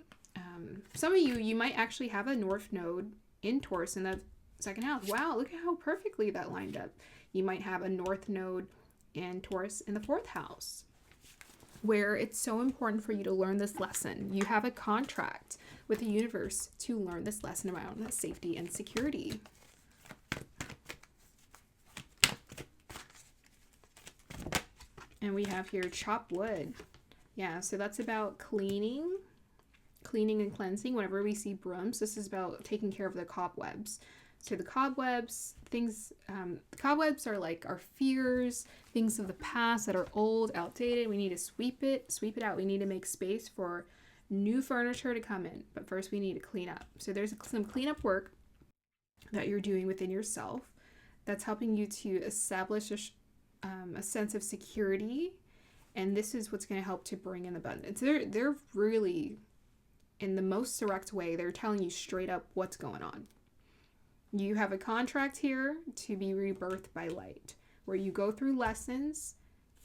Speaker 1: some of you, you might actually have a North Node in Taurus in the second house. Wow, look at how perfectly that lined up. You might have a North Node in Taurus in the 4th house, where it's so important for you to learn this lesson. You have a contract with the universe to learn this lesson around safety and security. And we have here chop wood. Yeah, so that's about cleaning and cleansing. Whenever we see brooms, this is about taking care of the cobwebs. So the cobwebs, cobwebs are like our fears, things of the past that are old, outdated. We need to sweep it out. We need to make space for new furniture to come in. But first we need to clean up. So there's some cleanup work that you're doing within yourself that's helping you to establish a sense of security. And this is what's going to help to bring in abundance. They're really, in the most direct way, they're telling you straight up what's going on. You have a contract here to be rebirthed by light, where you go through lessons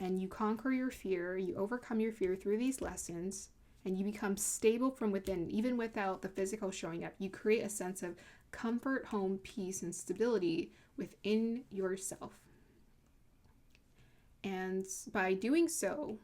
Speaker 1: and you conquer your fear, you overcome your fear through these lessons, and you become stable from within, even without the physical showing up. You create a sense of comfort, home, peace, and stability within yourself. And by doing so,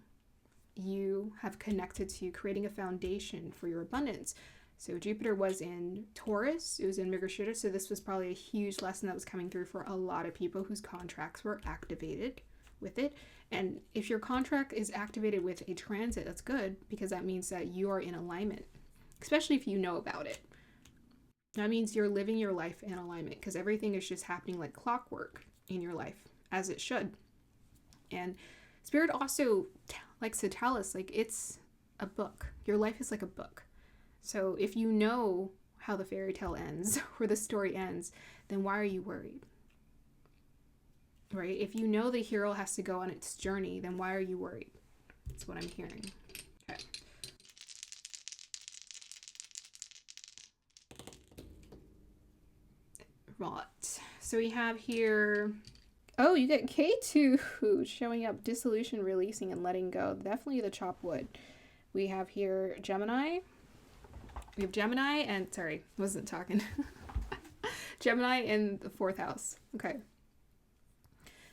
Speaker 1: you have connected to creating a foundation for your abundance. So Jupiter was in Taurus, it was in Mrigashira, so this was probably a huge lesson that was coming through for a lot of people whose contracts were activated with it. And if your contract is activated with a transit, that's good, because that means that you are in alignment, especially if you know about it. That means you're living your life in alignment, because everything is just happening like clockwork in your life, as it should. And Spirit also likes to tell us, like, it's a book. Your life is like a book. So if you know how the fairy tale ends or the story ends, then why are you worried? Right? If you know the hero has to go on its journey, then why are you worried? That's what I'm hearing. Okay. Right. So we have here, oh, you get K2 showing up, dissolution, releasing, and letting go. Definitely the chop wood. We have here Gemini. We have Gemini and, sorry, wasn't talking. Gemini in the 4th house. Okay.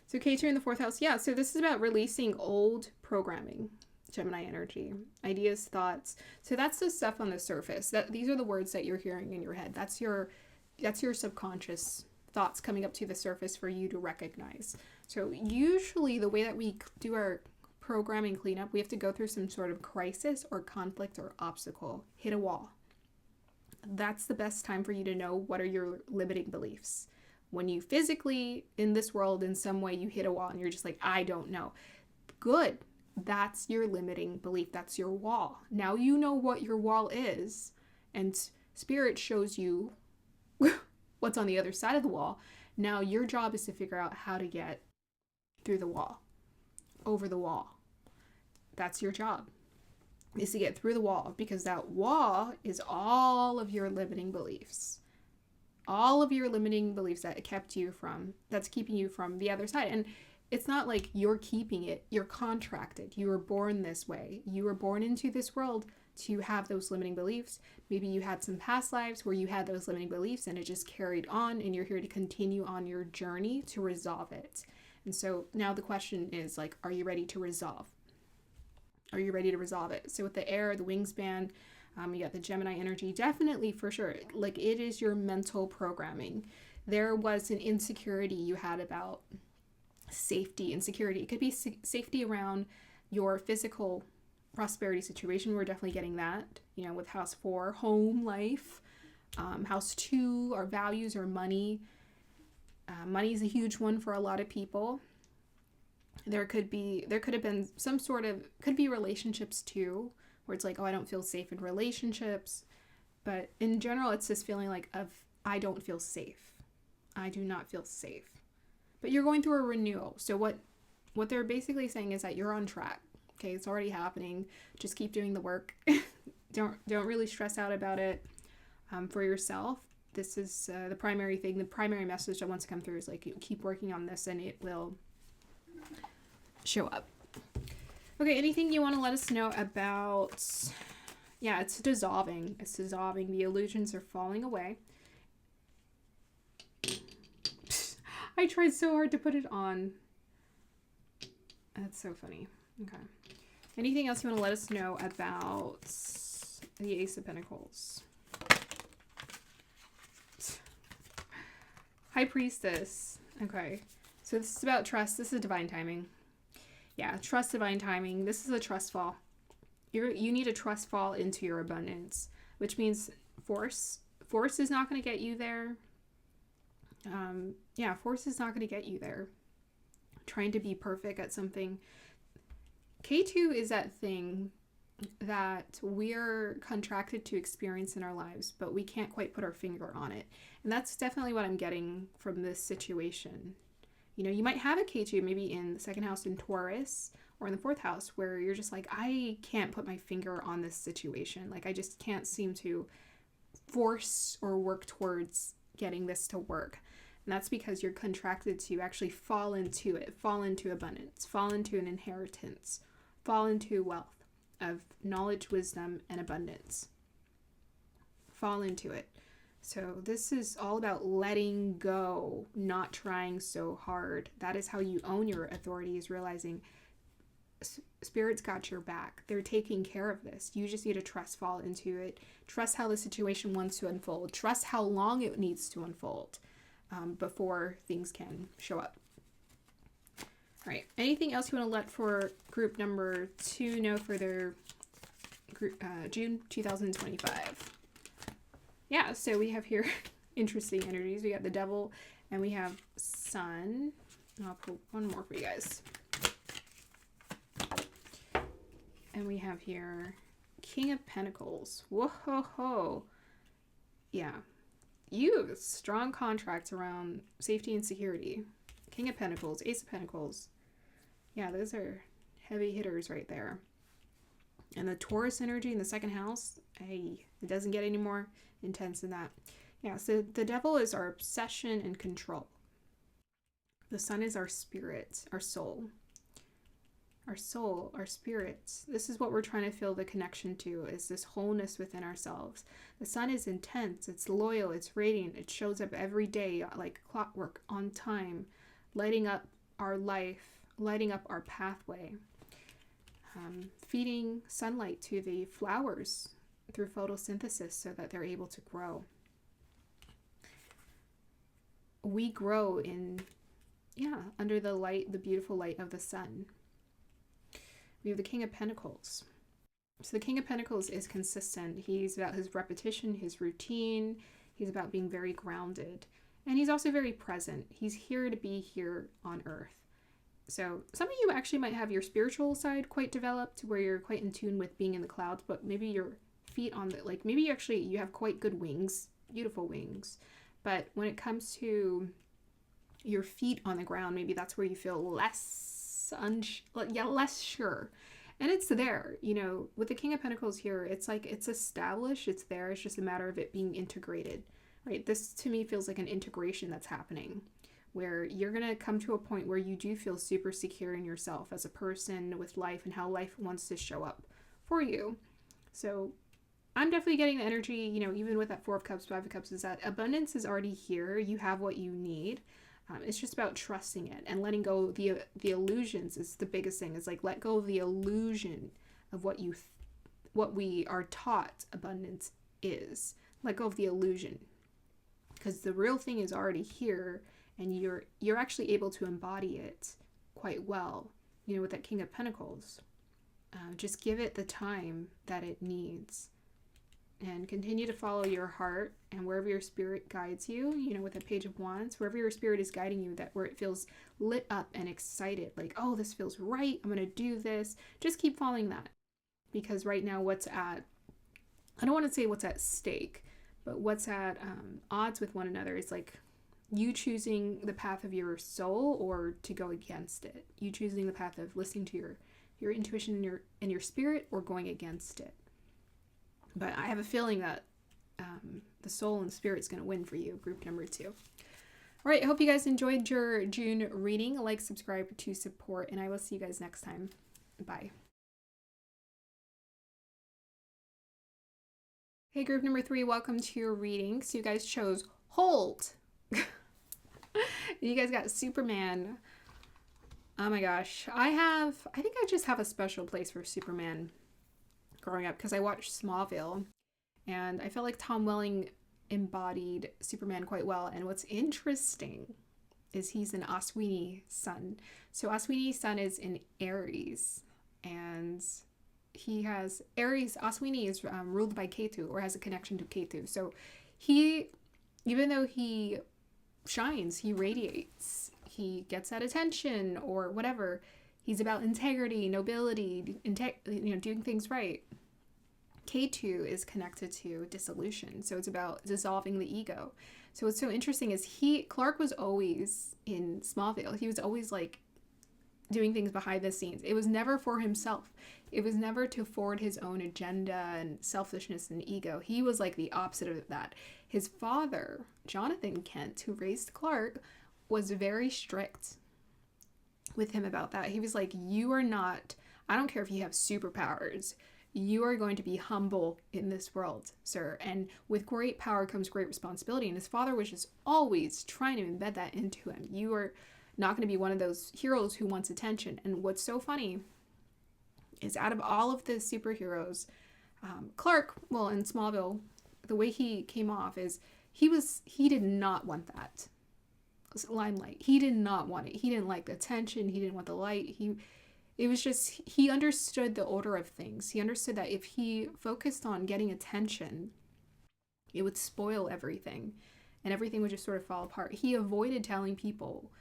Speaker 1: So K2 in the 4th house. Yeah, so this is about releasing old programming. Gemini energy. Ideas, thoughts. So that's the stuff on the surface. These are the words that you're hearing in your head. That's your subconscious thoughts coming up to the surface for you to recognize. So usually the way that we do our programming cleanup, we have to go through some sort of crisis or conflict or obstacle, hit a wall. That's the best time for you to know what are your limiting beliefs. When you physically, in this world, in some way, you hit a wall and you're just like, I don't know. Good. That's your limiting belief. That's your wall. Now you know what your wall is, and Spirit shows you what's on the other side of the wall. Now your job is to figure out how to get through the wall, over the wall. That's your job, is to get through the wall, because that wall is all of your limiting beliefs. All of your limiting beliefs that's keeping you from the other side. And it's not like you're keeping it. You're contracted. You were born this way. You were born into this world to have those limiting beliefs. Maybe you had some past lives where you had those limiting beliefs and it just carried on, and you're here to continue on your journey to resolve it. And so now the question is, like, are you ready to resolve? Are you ready to resolve it? So with the air, the wingspan, you got the Gemini energy, definitely for sure. Like, it is your mental programming. There was an insecurity you had about safety and security. It could be safety around your physical prosperity situation. We're definitely getting that, with house 4, home life. House 2, our values or money. Money is a huge one for a lot of people. There could have been some sort of, could be relationships too, where it's like, oh, I don't feel safe in relationships. But in general, it's this feeling like I don't feel safe. I do not feel safe. But you're going through a renewal. So what they're basically saying is that you're on track. Okay, it's already happening. Just keep doing the work. Don't really stress out about it. For yourself, this is the primary thing. The primary message that wants to come through is like, you keep working on this and it will show up. Okay, anything you want to let us know about? Yeah, it's dissolving. It's dissolving. The illusions are falling away. I tried so hard to put it on. That's so funny. Okay. Anything else you want to let us know about the Ace of Pentacles? High Priestess. Okay. So this is about trust. This is divine timing. Yeah, trust divine timing. This is a trust fall. You need a trust fall into your abundance, which means force. Force is not going to get you there. Yeah, force is not going to get you there. Trying to be perfect at something. K2 is that thing that we're contracted to experience in our lives, but we can't quite put our finger on it. And that's definitely what I'm getting from this situation. You know, you might have a K2 maybe in the second house in Taurus or in the fourth house where you're just like, I can't put my finger on this situation. Like, I just can't seem to force or work towards getting this to work. And that's because you're contracted to actually fall into it, fall into abundance, fall into an inheritance, fall into wealth of knowledge, wisdom, and abundance. Fall into it. So this is all about letting go, not trying so hard. That is how you own your authority, is realizing Spirit's got your back. They're taking care of this. You just need to trust, fall into it. Trust how the situation wants to unfold. Trust how long it needs to unfold before things can show up. All right. Anything else you want to let for group number 2 know for their June 2025? Yeah, so we have here interesting energies. We got the Devil and we have Sun. I'll pull one more for you guys. And we have here King of Pentacles. Whoa-ho-ho. Yeah. You have strong contracts around safety and security. King of Pentacles, Ace of Pentacles. Yeah, those are heavy hitters right there. And the Taurus energy in the second house, hey, it doesn't get any more intense than that. Yeah, so the Devil is our obsession and control. The Sun is our spirit, our soul. Our soul, our spirits. This is what we're trying to feel the connection to, is this wholeness within ourselves. The Sun is intense, it's loyal, it's radiant, it shows up every day like clockwork, on time, lighting up our life, lighting up our pathway, feeding sunlight to the flowers through photosynthesis so that they're able to grow. We grow under the light, the beautiful light of the sun. We have the King of Pentacles. So the King of Pentacles is consistent. He's about his repetition, his routine. He's about being very grounded. And he's also very present. He's here to be here on Earth. So some of you actually might have your spiritual side quite developed, where you're quite in tune with being in the clouds, but maybe your feet on the, like maybe you have quite good wings, beautiful wings. But when it comes to your feet on the ground, maybe that's where you feel less sure. And it's there, you know, with the King of Pentacles here, it's like it's established, it's there, it's just a matter of it being integrated, right? This to me feels like an integration that's happening, where you're going to come to a point where you do feel super secure in yourself as a person with life and how life wants to show up for you. So I'm definitely getting the energy, you know, even with that 4 of Cups, 5 of Cups, is that abundance is already here. You have what you need. It's just about trusting it and letting go. The illusions is the biggest thing. Is like, let go of the illusion of what we are taught abundance is. Let go of the illusion, because the real thing is already here, and you're actually able to embody it quite well. You know, with that King of Pentacles, just give it the time that it needs. And continue to follow your heart, and wherever your spirit guides you, you know, with a Page of Wands, wherever your spirit is guiding you, that where it feels lit up and excited, like, oh, this feels right, I'm going to do this. Just keep following that. Because right now I don't want to say what's at stake, but what's at odds with one another is like you choosing the path of your soul or to go against it. You choosing the path of listening to your intuition and your spirit, or going against it. But I have a feeling that the soul and spirit's going to win for you, group number 2. All right, I hope you guys enjoyed your June reading. Like, subscribe to support, and I will see you guys next time. Bye. Hey, group number 3, welcome to your reading. So you guys chose Hold. You guys got Superman. Oh my gosh. I think I just have a special place for Superman growing up, because I watched Smallville and I felt like Tom Welling embodied Superman quite well. And what's interesting is he's an Aswini sun. So Aswini sun is in Aries, and he has Aries. Aswini is ruled by Ketu, or has a connection to Ketu. So he, even though he shines, he radiates, he gets that attention or whatever. He's about integrity, nobility, doing things right. K2 is connected to dissolution, so it's about dissolving the ego. So what's so interesting is Clark was always in Smallville. He was always like doing things behind the scenes. It was never for himself. It was never to forward his own agenda and selfishness and ego. He was like the opposite of that. His father, Jonathan Kent, who raised Clark, was very strict with him about that. He was like, you are not, I don't care if you have superpowers, you are going to be humble in this world, sir. And with great power comes great responsibility. And his father was just always trying to embed that into him. You are not going to be one of those heroes who wants attention. And what's so funny is out of all of the superheroes, Clark, well, in Smallville, the way he came off is he did not want that limelight. He did not want it. He didn't like the attention. He didn't want the light. It was just, he understood the order of things. He understood that if he focused on getting attention, it would spoil everything and everything would just sort of fall apart. He avoided telling people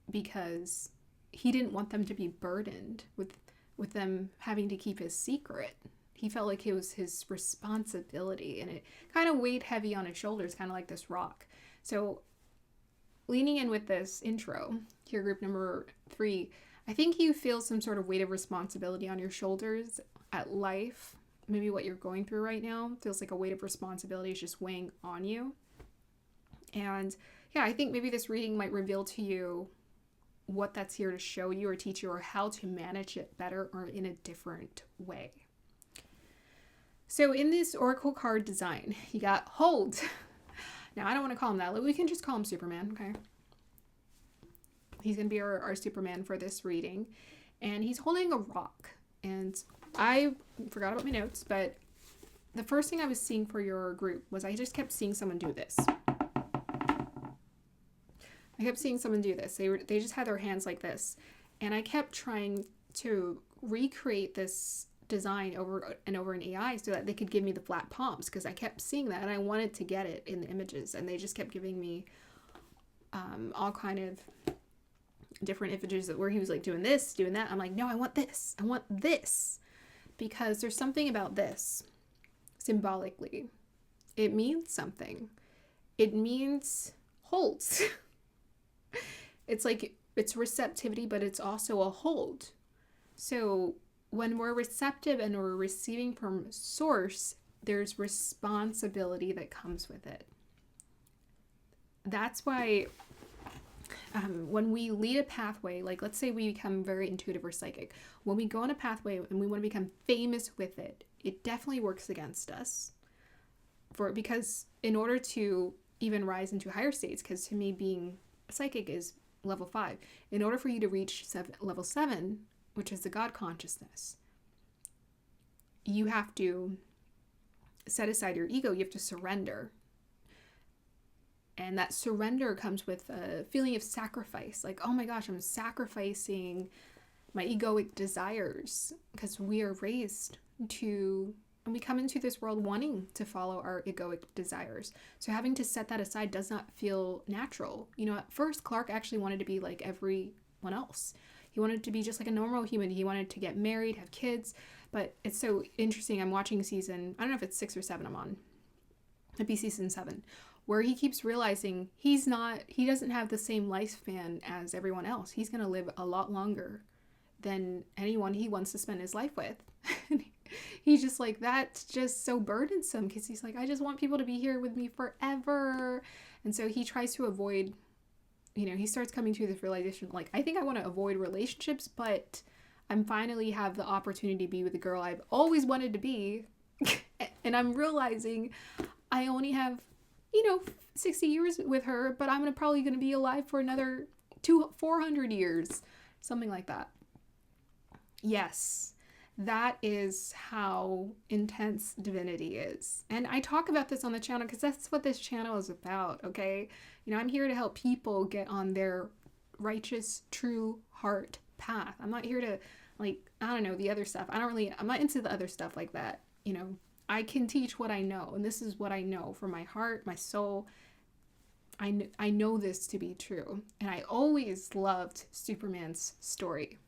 Speaker 1: because he didn't want them to be burdened with them having to keep his secret. He felt like it was his responsibility, and it kind of weighed heavy on his shoulders, kind of like this rock. So leaning in with this intro, here group number 3, I think you feel some sort of weight of responsibility on your shoulders at life. Maybe what you're going through right now feels like a weight of responsibility is just weighing on you. And yeah, I think maybe this reading might reveal to you what that's here to show you or teach you, or how to manage it better or in a different way. So in this oracle card design, you got Hold. Now, I don't want to call him that. We can just call him Superman, okay? He's going to be our Superman for this reading. And he's holding a rock. And I forgot about my notes, but the first thing I was seeing for your group was I just kept seeing someone do this. I kept seeing someone do this. They just had their hands like this. And I kept trying to recreate this design over and over in AI so that they could give me the flat palms, because I kept seeing that and I wanted to get it in the images, and they just kept giving me all kind of different images where he was like doing this, doing that. I'm like, no, I want this, because there's something about this symbolically. It means something. It means holds. It's like, it's receptivity, but it's also a hold. So when we're receptive and we're receiving from source, there's responsibility that comes with it. That's why when we lead a pathway, like let's say we become very intuitive or psychic, when we go on a pathway and we want to become famous with it, it definitely works against us. Because in order to even rise into higher states, because to me being psychic is level 5, in order for you to reach level 7, which is the God consciousness, you have to set aside your ego. You have to surrender. And that surrender comes with a feeling of sacrifice. Like, oh my gosh, I'm sacrificing my egoic desires, because we are raised to, and we come into this world wanting to follow our egoic desires. So having to set that aside does not feel natural. You know, at first, Clark actually wanted to be like everyone else. He wanted to be just like a normal human. He wanted to get married, have kids. But it's so interesting. I'm watching season, I don't know if it's 6 or 7 I'm on. It'd be season 7, where he keeps realizing he doesn't have the same lifespan as everyone else. He's going to live a lot longer than anyone he wants to spend his life with. He's just like, that's just so burdensome, because he's like, I just want people to be here with me forever. And so he tries to avoid, he starts coming to this realization, like, I think I want to avoid relationships, but I'm finally have the opportunity to be with the girl I've always wanted to be. And I'm realizing I only have, 60 years with her, but I'm probably going to be alive for another 400 years, something like that. Yes. That is how intense divinity is. And I talk about this on the channel because that's what this channel is about, okay? I'm here to help people get on their righteous, true heart path. I'm not here to, like, I don't know, the other stuff. I'm not into the other stuff like that. I can teach what I know, and this is what I know from my heart, my soul. I know this to be true. And I always loved Superman's story.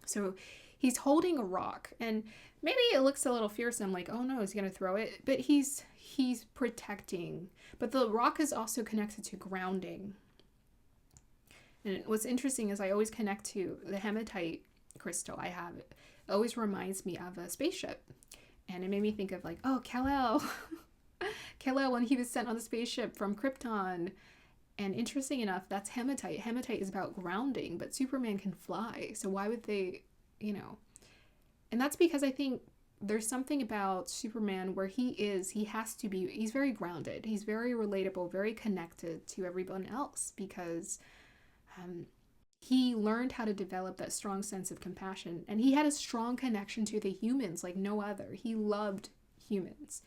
Speaker 1: So he's holding a rock, and maybe it looks a little fearsome, like, oh no, is he gonna throw it? But he's protecting. But the rock is also connected to grounding. And what's interesting is I always connect to the hematite crystal I have. It always reminds me of a spaceship. And it made me think of, like, oh, Kal-El. Kal-El, when he was sent on the spaceship from Krypton. And interesting enough, that's hematite. Hematite is about grounding, but Superman can fly. So why would they, And that's because I think there's something about Superman where he's very grounded. He's very relatable, very connected to everyone else because he learned how to develop that strong sense of compassion. And he had a strong connection to the humans like no other. He loved humans.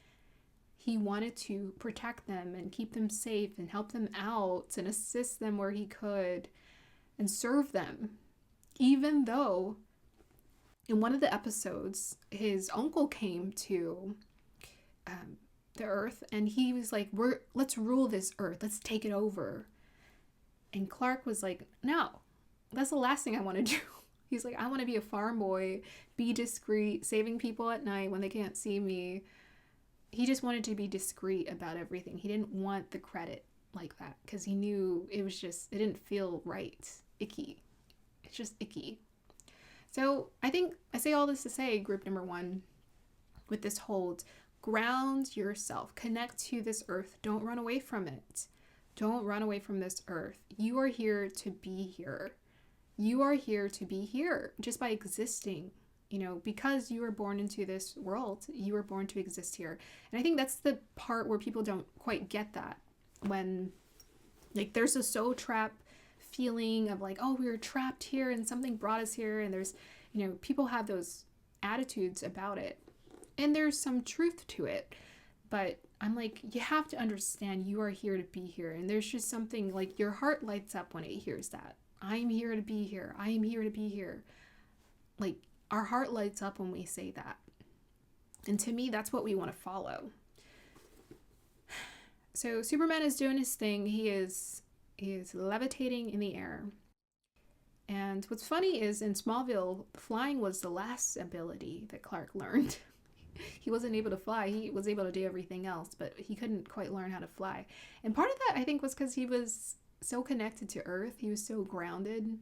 Speaker 1: He wanted to protect them and keep them safe and help them out and assist them where he could and serve them. Even though in one of the episodes, his uncle came to the earth and he was like, let's rule this earth. Let's take it over. And Clark was like, no, that's the last thing I want to do. He's like, I want to be a farm boy, be discreet, saving people at night when they can't see me. He just wanted to be discreet about everything. He didn't want the credit like that because he knew it didn't feel right. Icky. It's just icky. So I think I say all this to say, group number 1, with this hold, ground yourself, connect to this earth. Don't run away from it. Don't run away from this earth. You are here to be here. You are here to be here just by existing. Because you were born into this world, you were born to exist here. And I think that's the part where people don't quite get that. When, like, there's a soul trap feeling of like, oh, we were trapped here and something brought us here. And there's, people have those attitudes about it. And there's some truth to it. But I'm like, you have to understand you are here to be here. And there's just something like your heart lights up when it hears that. I'm here to be here. I am here to be here. Like, our heart lights up when we say that. And to me, that's what we want to follow. So Superman is doing his thing. He is levitating in the air. And what's funny is in Smallville, flying was the last ability that Clark learned. He wasn't able to fly. He was able to do everything else, but he couldn't quite learn how to fly. And part of that, I think, was because he was so connected to Earth. He was so grounded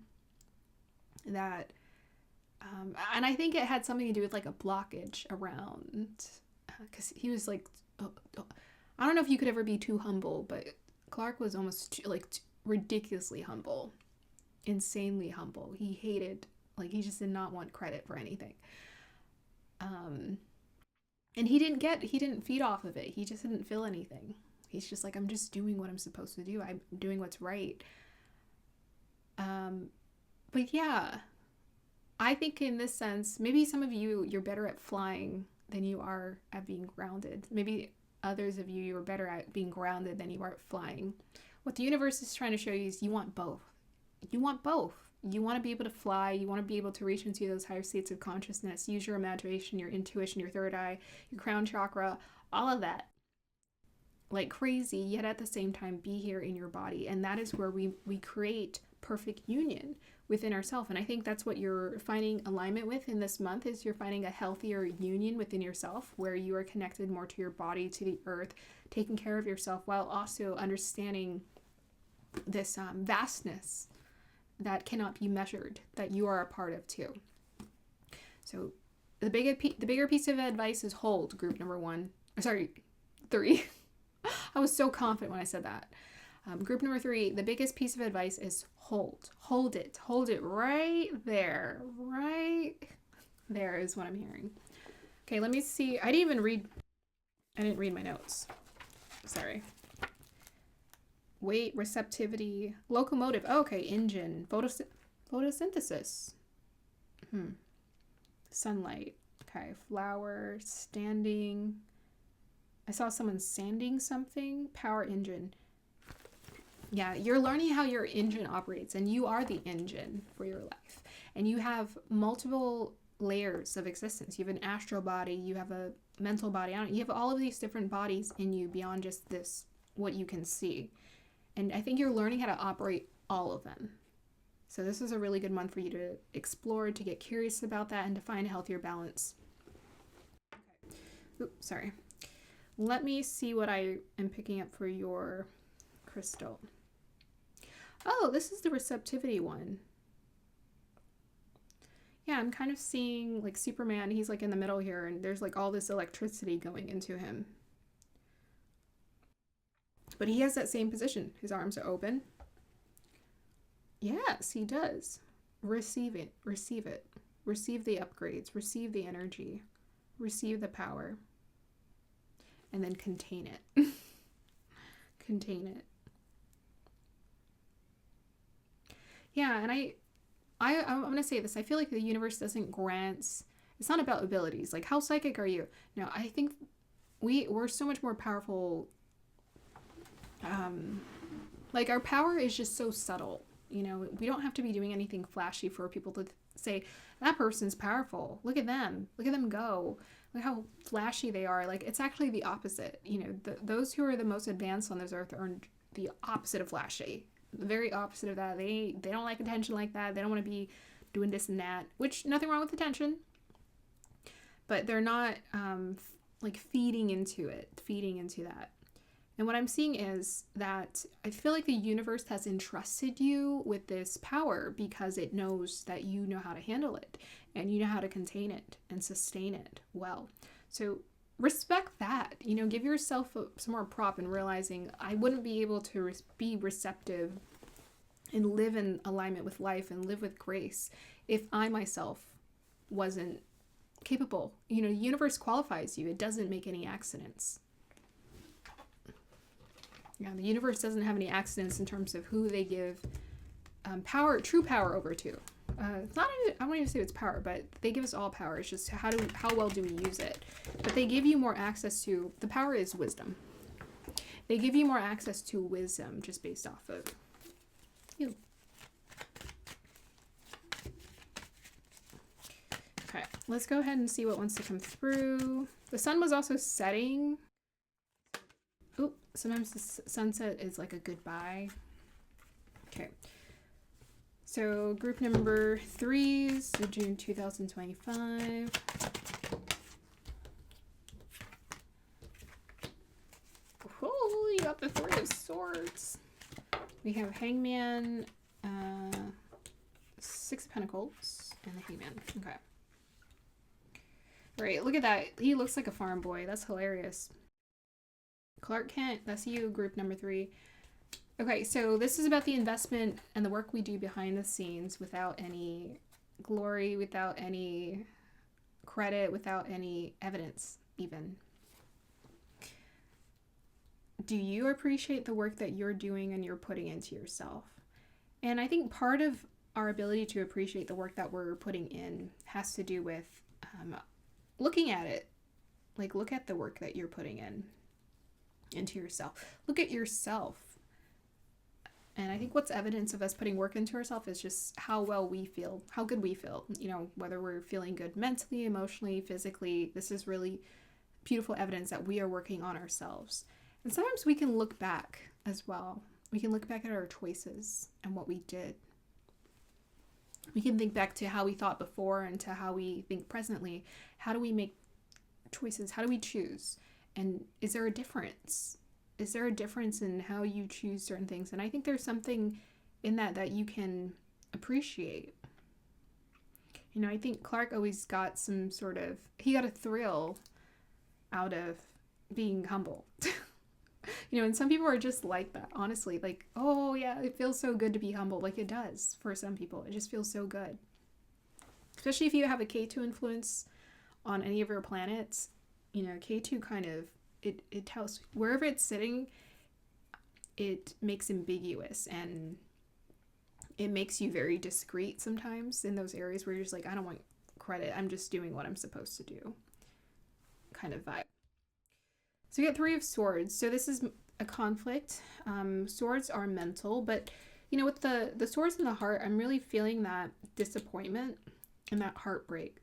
Speaker 1: that... and I think it had something to do with like a blockage around, because he was like, I don't know if you could ever be too humble, but Clark was almost ridiculously humble, insanely humble. He hated, like, he just did not want credit for anything. And he didn't feed off of it. He just didn't feel anything. He's just like, I'm just doing what I'm supposed to do. I'm doing what's right. But yeah, I think in this sense, maybe some of you're better at flying than you are at being grounded. Maybe others of you're better at being grounded than you are at flying. What the universe is trying to show you is you want both. You want both. You want to be able to fly. You want to be able to reach into those higher states of consciousness, use your imagination, your intuition, your third eye, your crown chakra, all of that. Like crazy, yet at the same time be here in your body. And that is where we create perfect union within ourselves. And I think that's what you're finding alignment with in this month, is you're finding a healthier union within yourself where you are connected more to your body, to the earth, taking care of yourself while also understanding this vastness that cannot be measured, that you are a part of too. So the bigger piece of advice is hold, group number 1. Sorry, 3. I was so confident when I said that. Group number 3, the biggest piece of advice is hold. Hold it right there. Right there is what I'm hearing. Okay, let me see. I didn't read my notes. Sorry. Weight, receptivity, locomotive. Oh, okay, engine, photosynthesis. Sunlight. Okay, flower, standing. I saw someone sanding something. Power engine. Yeah, you're learning how your engine operates, and you are the engine for your life. And you have multiple layers of existence. You have an astral body, you have a mental body, you have all of these different bodies in you beyond just this, what you can see. And I think you're learning how to operate all of them. So this is a really good month for you to explore, to get curious about that, and to find a healthier balance. Okay. Oops, sorry. Let me see what I am picking up for your crystal. Oh, this is the receptivity one. Yeah, I'm kind of seeing like Superman. He's like in the middle here, and there's like all this electricity going into him. But he has that same position. His arms are open. Yes, he does. Receive it. Receive it. Receive the upgrades. Receive the energy. Receive the power. And then contain it. Contain it. Yeah, and I'm going to say this. I feel like the universe doesn't grant... It's not about abilities. Like, how psychic are you? No, I think we're so much more powerful. Like, our power is just so subtle. You know, we don't have to be doing anything flashy for people to say, that person's powerful. Look at them. Look at them go. Look how flashy they are. Like, it's actually the opposite. You know, those who are the most advanced on this earth are the opposite of flashy. The very opposite of that. They don't like attention like that. They don't want to be doing this and that, which nothing wrong with attention. But they're not like feeding into that. And what I'm seeing is that I feel like the universe has entrusted you with this power because it knows that you know how to handle it and you know how to contain it and sustain it well. So respect that, you know, give yourself some more prop in realizing I wouldn't be able to be receptive and live in alignment with life and live with grace if I myself wasn't capable. You know, the universe qualifies you. It doesn't make any accidents. Yeah, the universe doesn't have any accidents in terms of who they give true power over to. It's not even, I won't even say it's power, but they give us all power. It's just how well do we use it? But they give you more access to, the power is wisdom. They give you more access to wisdom just based off of you. Okay, let's go ahead and see what wants to come through. The sun was also setting. Oh, sometimes the sunset is like a goodbye. Okay. So group number 3 is June 2025. Oh, you got the 3 of Swords. We have Hangman, 6 of Pentacles, and the Hangman. Okay. Right, look at that. He looks like a farm boy. That's hilarious. Clark Kent, that's you, group number 3. Okay, so this is about the investment and the work we do behind the scenes without any glory, without any credit, without any evidence, even. Do you appreciate the work that you're doing and you're putting into yourself? And I think part of our ability to appreciate the work that we're putting in has to do with looking at it. Like, look at the work that you're putting into yourself. Look at yourself. And I think what's evidence of us putting work into ourselves is just how well we feel, how good we feel. You know, whether we're feeling good mentally, emotionally, physically. This is really beautiful evidence that we are working on ourselves. And sometimes we can look back as well. We can look back at our choices and what we did. We can think back to how we thought before and to how we think presently. How do we make choices? How do we choose? And is there a difference? Is there a difference in how you choose certain things? And I think there's something in that you can appreciate. You know, I think Clark always got he got a thrill out of being humble. You know, and some people are just like that, honestly. Like, oh yeah, it feels so good to be humble. Like, it does for some people. It just feels so good. Especially if you have a K2 influence on any of your planets. You know, K2 kind of, it tells, wherever it's sitting, it makes ambiguous, and it makes you very discreet sometimes in those areas where you're just like, I don't want credit. I'm just doing what I'm supposed to do kind of vibe. So we get Three of Swords. So this is a conflict. Swords are mental, but with the swords in the heart, I'm really feeling that disappointment and that heartbreak.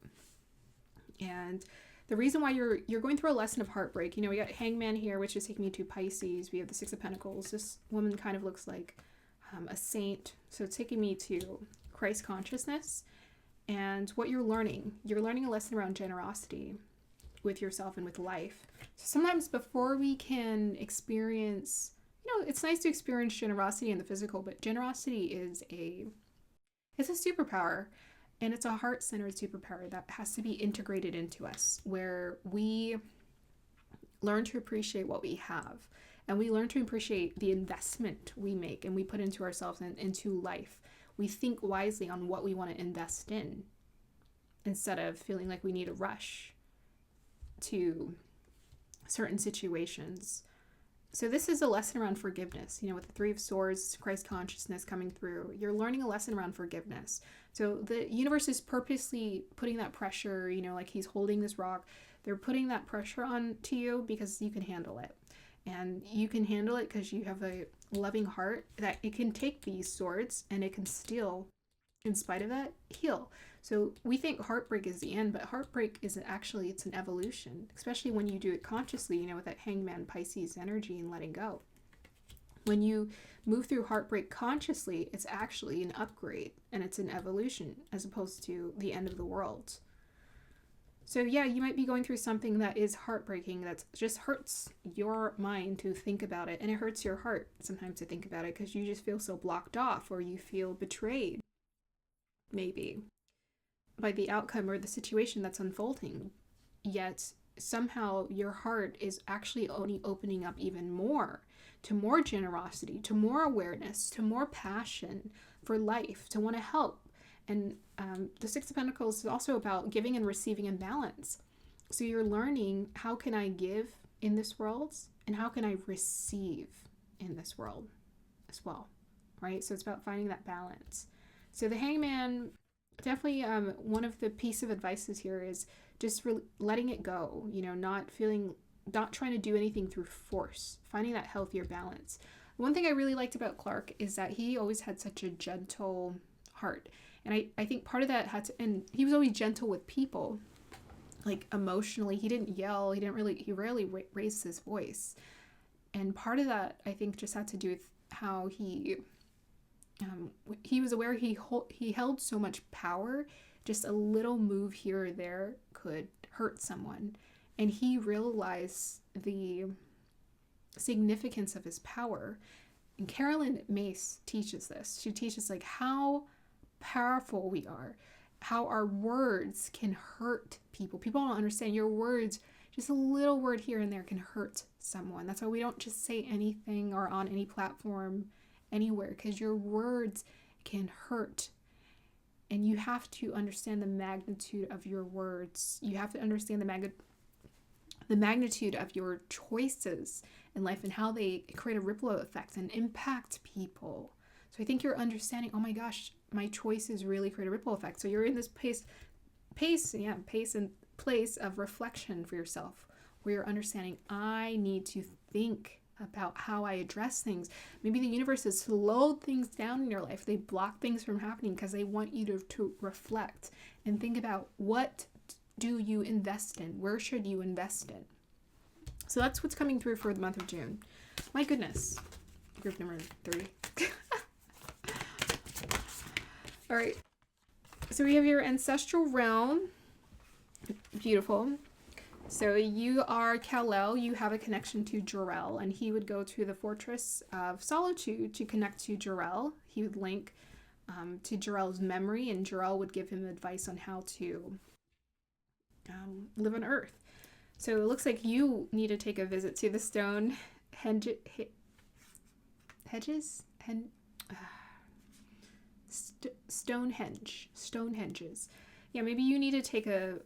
Speaker 1: And the reason why you're going through a lesson of heartbreak, we got Hangman here, which is taking me to Pisces. We have the Six of Pentacles. This woman kind of looks like a saint. So it's taking me to Christ consciousness and what you're learning. You're learning a lesson around generosity with yourself and with life. So sometimes before we can experience, it's nice to experience generosity in the physical, but generosity is it's a superpower. And it's a heart-centered superpower that has to be integrated into us, where we learn to appreciate what we have. And we learn to appreciate the investment we make and we put into ourselves and into life. We think wisely on what we want to invest in instead of feeling like we need to rush to certain situations. So this is a lesson around forgiveness. With the Three of Swords, Christ consciousness coming through, you're learning a lesson around forgiveness. So the universe is purposely putting that pressure, like he's holding this rock. They're putting that pressure on to you because you can handle it. And you can handle it because you have a loving heart that it can take these swords and it can still, in spite of that, heal. So we think heartbreak is the end, but heartbreak is actually, it's an evolution, especially when you do it consciously, with that Hangman Pisces energy and letting go. When you move through heartbreak consciously, it's actually an upgrade and it's an evolution as opposed to the end of the world. So yeah, you might be going through something that is heartbreaking, that just hurts your mind to think about it, and it hurts your heart sometimes to think about it because you just feel so blocked off, or you feel betrayed, maybe, by the outcome or the situation that's unfolding. Yet somehow your heart is actually only opening up even more to more generosity, to more awareness, to more passion for life, to want to help. And the Six of Pentacles is also about giving and receiving in balance. So you're learning, how can I give in this world and how can I receive in this world as well, right? So it's about finding that balance. So the Hangman, definitely one of the piece of advices here is just letting it go, not trying to do anything through force, finding that healthier balance. One thing I really liked about Clark is that he always had such a gentle heart. And I think part of that and he was always gentle with people, like emotionally. He didn't yell. He rarely raised his voice. And part of that, I think, just had to do with how he was aware he held so much power. Just a little move here or there could hurt someone. And he realized the significance of his power. And Carolyn Mace teaches this. She teaches how powerful we are, how our words can hurt people. People don't understand your words. Just a little word here and there can hurt someone. That's why we don't just say anything or on any platform anywhere, because your words can hurt. And you have to understand the magnitude of your words. You have to understand the magnitude of your choices in life and how they create a ripple effect and impact people. So I think you're understanding, oh my gosh, my choices really create a ripple effect. So you're in this pace and place of reflection for yourself, where you're understanding, I need to think about how I address things. Maybe the universe has slowed things down in your life. They block things from happening because they want you to reflect and think about, what do you invest in? Where should you invest in? So that's what's coming through for the month of June. My goodness. Group number 3. All right. So we have your ancestral realm. Beautiful. So you are Kal-El. You have a connection to Jor-El, and he would go to the Fortress of Solitude to connect to Jor-El. He would link to Jor-El's memory, and Jor-El would give him advice on how to live on Earth. So it looks like you need to take a visit to the Stonehenges. Yeah, maybe you need to take a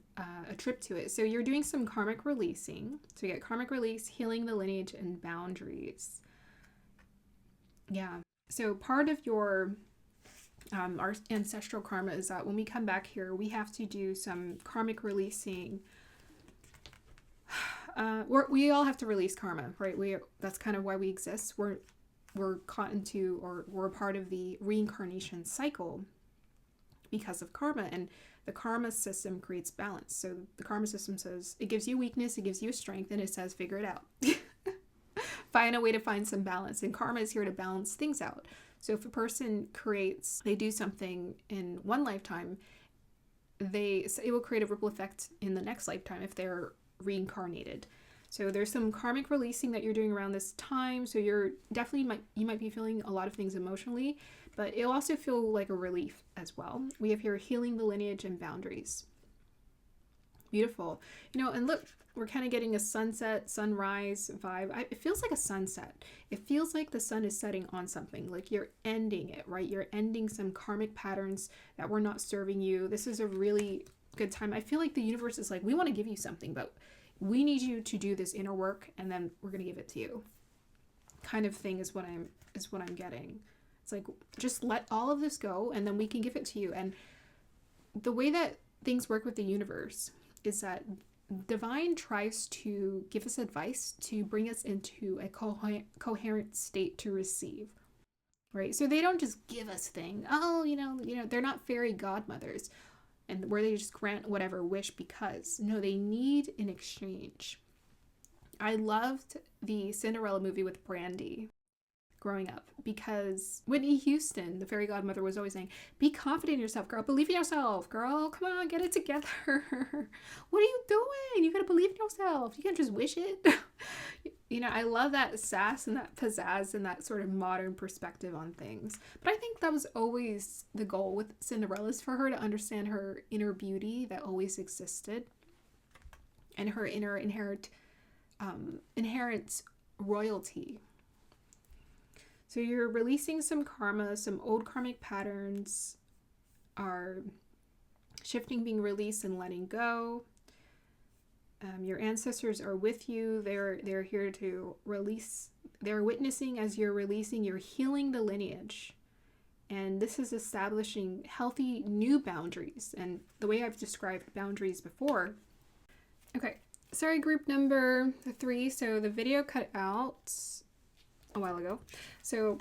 Speaker 1: trip to it. So you're doing some karmic releasing. So you get karmic release, healing the lineage, and boundaries. Yeah. So part of your our ancestral karma is that when we come back here, we have to do some karmic releasing. We all have to release karma, right? That's kind of why we exist. We're caught into, or we're a part of the reincarnation cycle because of karma, and the karma system creates balance. So the karma system says it gives you weakness, it gives you strength, and it says figure it out. Find a way to find some balance, and karma is here to balance things out. So if a person they do something in one lifetime, it will create a ripple effect in the next lifetime if they're reincarnated. So there's some karmic releasing that you're doing around this time. So you might be feeling a lot of things emotionally, but it'll also feel like a relief as well. We have here healing the lineage and boundaries. Beautiful. And look, we're kind of getting a sunset, sunrise vibe. It feels like a sunset. It feels like the sun is setting on something, like you're ending it, right? You're ending some karmic patterns that were not serving you. This is a really good time. I feel like the universe is like, we want to give you something, but we need you to do this inner work, and then we're going to give it to you. Kind of thing is what I'm getting. It's like, just let all of this go, and then we can give it to you. And the way that things work with the universe is that divine tries to give us advice to bring us into a coherent state to receive, right? So they don't just give us things. They're not fairy godmothers, and where they just grant whatever wish because. No, they need an exchange. I loved the Cinderella movie with Brandy growing up because Whitney Houston, the fairy godmother, was always saying, be confident in yourself, girl. Believe in yourself, girl. Come on, get it together. What are you doing? You gotta believe in yourself. You can't just wish it. I love that sass and that pizzazz and that sort of modern perspective on things. But I think that was always the goal with Cinderella's, for her to understand her inner beauty that always existed and her inner inherent royalty. So you're releasing some karma, some old karmic patterns are shifting, being released, and letting go. Your ancestors are with you. They're here to release. They're witnessing as you're releasing. You're healing the lineage. And this is establishing healthy new boundaries. And the way I've described boundaries before. Okay, sorry, group number 3. So the video cut out a while ago. So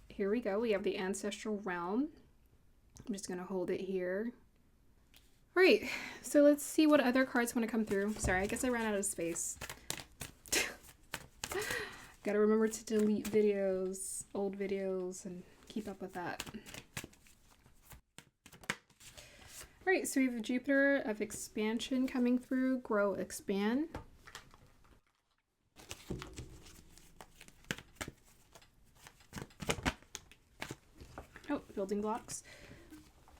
Speaker 1: here we go. We have the ancestral realm. I'm just going to hold it here. All right, so let's see what other cards want to come through. Sorry, I guess I ran out of space. Gotta remember to delete videos, old videos, and keep up with that. All right, so we have Jupiter of expansion coming through. Grow, expand. Oh, building blocks.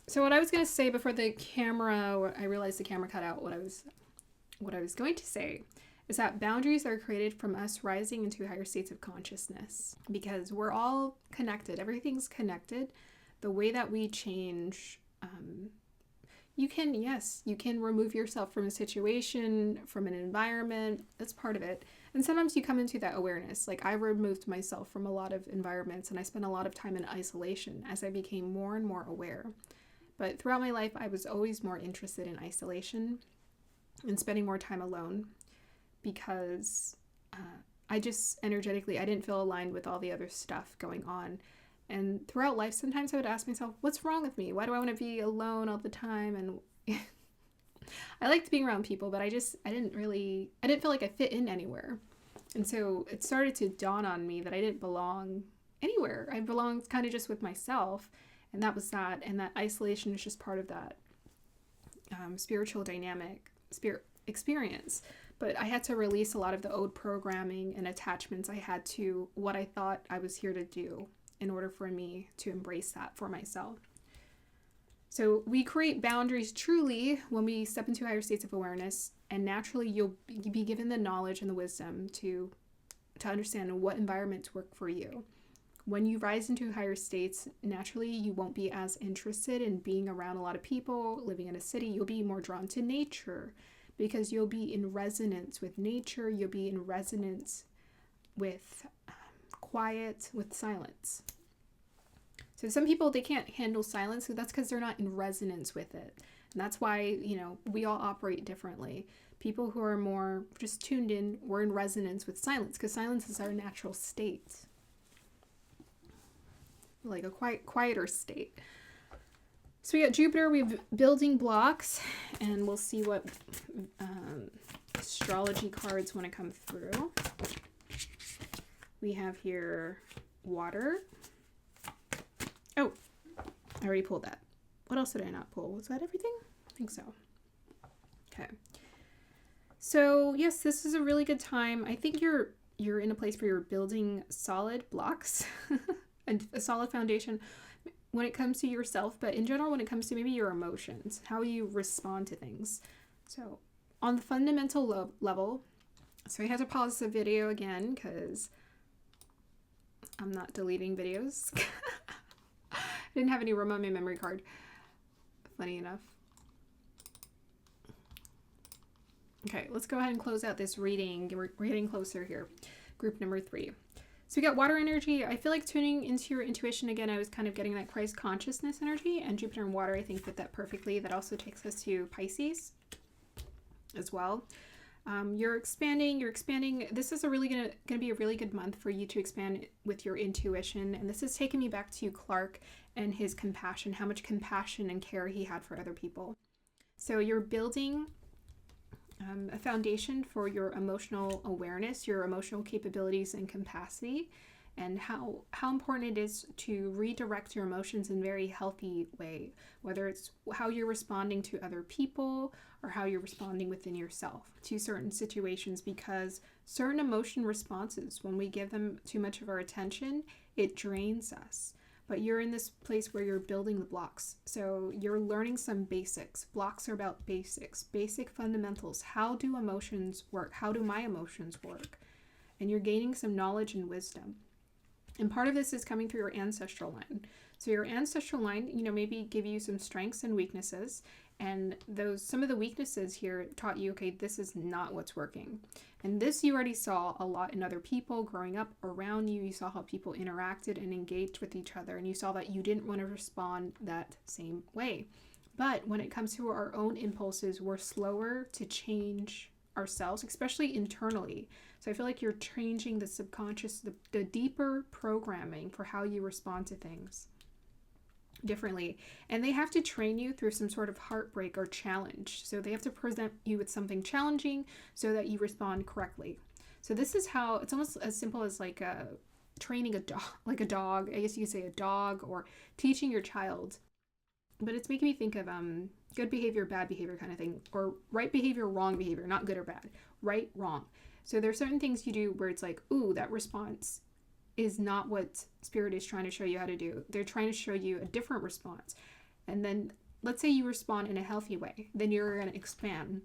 Speaker 1: So what I was going to say before the camera, I realized the camera cut out. What I was going to say is that boundaries are created from us rising into higher states of consciousness, because we're all connected. Everything's connected. The way that we change, you can remove yourself from a situation, from an environment. That's part of it. And sometimes you come into that awareness. Like, I removed myself from a lot of environments, and I spent a lot of time in isolation as I became more and more aware. But throughout my life, I was always more interested in isolation and spending more time alone, because I just energetically, I didn't feel aligned with all the other stuff going on. And throughout life, sometimes I would ask myself, what's wrong with me? Why do I want to be alone all the time? And I liked being around people, but I didn't feel like I fit in anywhere. And so it started to dawn on me that I didn't belong anywhere. I belonged kind of just with myself. And that was that. And that isolation is just part of that spiritual dynamic, experience. But I had to release a lot of the old programming and attachments I had to what I thought I was here to do in order for me to embrace that for myself. So we create boundaries truly when we step into higher states of awareness, and naturally you'll be given the knowledge and the wisdom to understand what environments work for you. When you rise into higher states, naturally you won't be as interested in being around a lot of people, living in a city. You'll be more drawn to nature because you'll be in resonance with nature. You'll be in resonance with quiet, with silence. So some people, they can't handle silence, so that's because they're not in resonance with it. And that's why, we all operate differently. People who are more just tuned in, we're in resonance with silence, because silence is our natural state. Like a quieter state. So we got Jupiter, we have building blocks, and we'll see what astrology cards want to come through. We have here water. Oh, I already pulled that. What else did I not pull? Was that everything? I think so. Okay. So yes, this is a really good time. I think you're in a place where you're building solid blocks and a solid foundation when it comes to yourself, but in general, when it comes to maybe your emotions, how you respond to things. So on the fundamental level, so I had to pause the video again because I'm not deleting videos. I didn't have any room on my memory card. Funny enough. Okay, let's go ahead and close out this reading. We're getting closer here. Group number 3. So we got water energy. I feel like tuning into your intuition again. I was kind of getting that Christ consciousness energy, and Jupiter and water, I think, fit that perfectly. That also takes us to Pisces as well. You're expanding. This is gonna be a really good month for you to expand with your intuition. And this is taking me back to Clark and his compassion, how much compassion and care he had for other people. So you're building a foundation for your emotional awareness, your emotional capabilities and capacity, and how important it is to redirect your emotions in a very healthy way, whether it's how you're responding to other people or how you're responding within yourself to certain situations, because certain emotion responses, when we give them too much of our attention, it drains us. But you're in this place where you're building the blocks. So you're learning some basics. Blocks are about basics, basic fundamentals. How do emotions work? How do my emotions work? And you're gaining some knowledge and wisdom. And part of this is coming through your ancestral line. So your ancestral line, maybe give you some strengths and weaknesses. And some of the weaknesses here taught you, okay, this is not what's working. And this you already saw a lot in other people growing up around you. You saw how people interacted and engaged with each other. And you saw that you didn't want to respond that same way. But when it comes to our own impulses, we're slower to change ourselves, especially internally. So I feel like you're changing the subconscious, the deeper programming for how you respond to things differently. And they have to train you through some sort of heartbreak or challenge. So they have to present you with something challenging so that you respond correctly. So this is how, it's almost as simple as like training a dog, I guess you could say a dog, or teaching your child. But it's making me think of good behavior, bad behavior kind of thing, or right behavior, wrong behavior, not good or bad, right, wrong. So there's certain things you do where it's like, ooh, that response is not what Spirit is trying to show you how to do. They're trying to show you a different response. And then let's say you respond in a healthy way, then you're going to expand.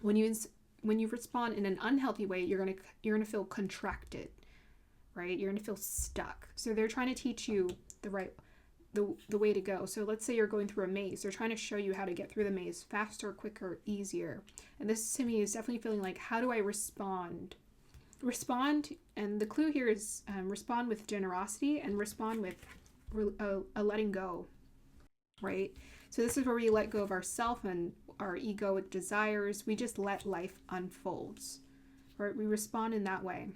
Speaker 1: When you respond in an unhealthy way, you're going to feel contracted, right? You're going to feel stuck. So they're trying to teach you the way to go. So let's say you're going through a maze. They're trying to show you how to get through the maze faster, quicker, easier. And this to me is definitely feeling like, how do I respond? And the clue here is respond with generosity and respond with a letting go, right? So this is where we let go of ourself and our egoic desires. We just let life unfold, right? We respond in that way.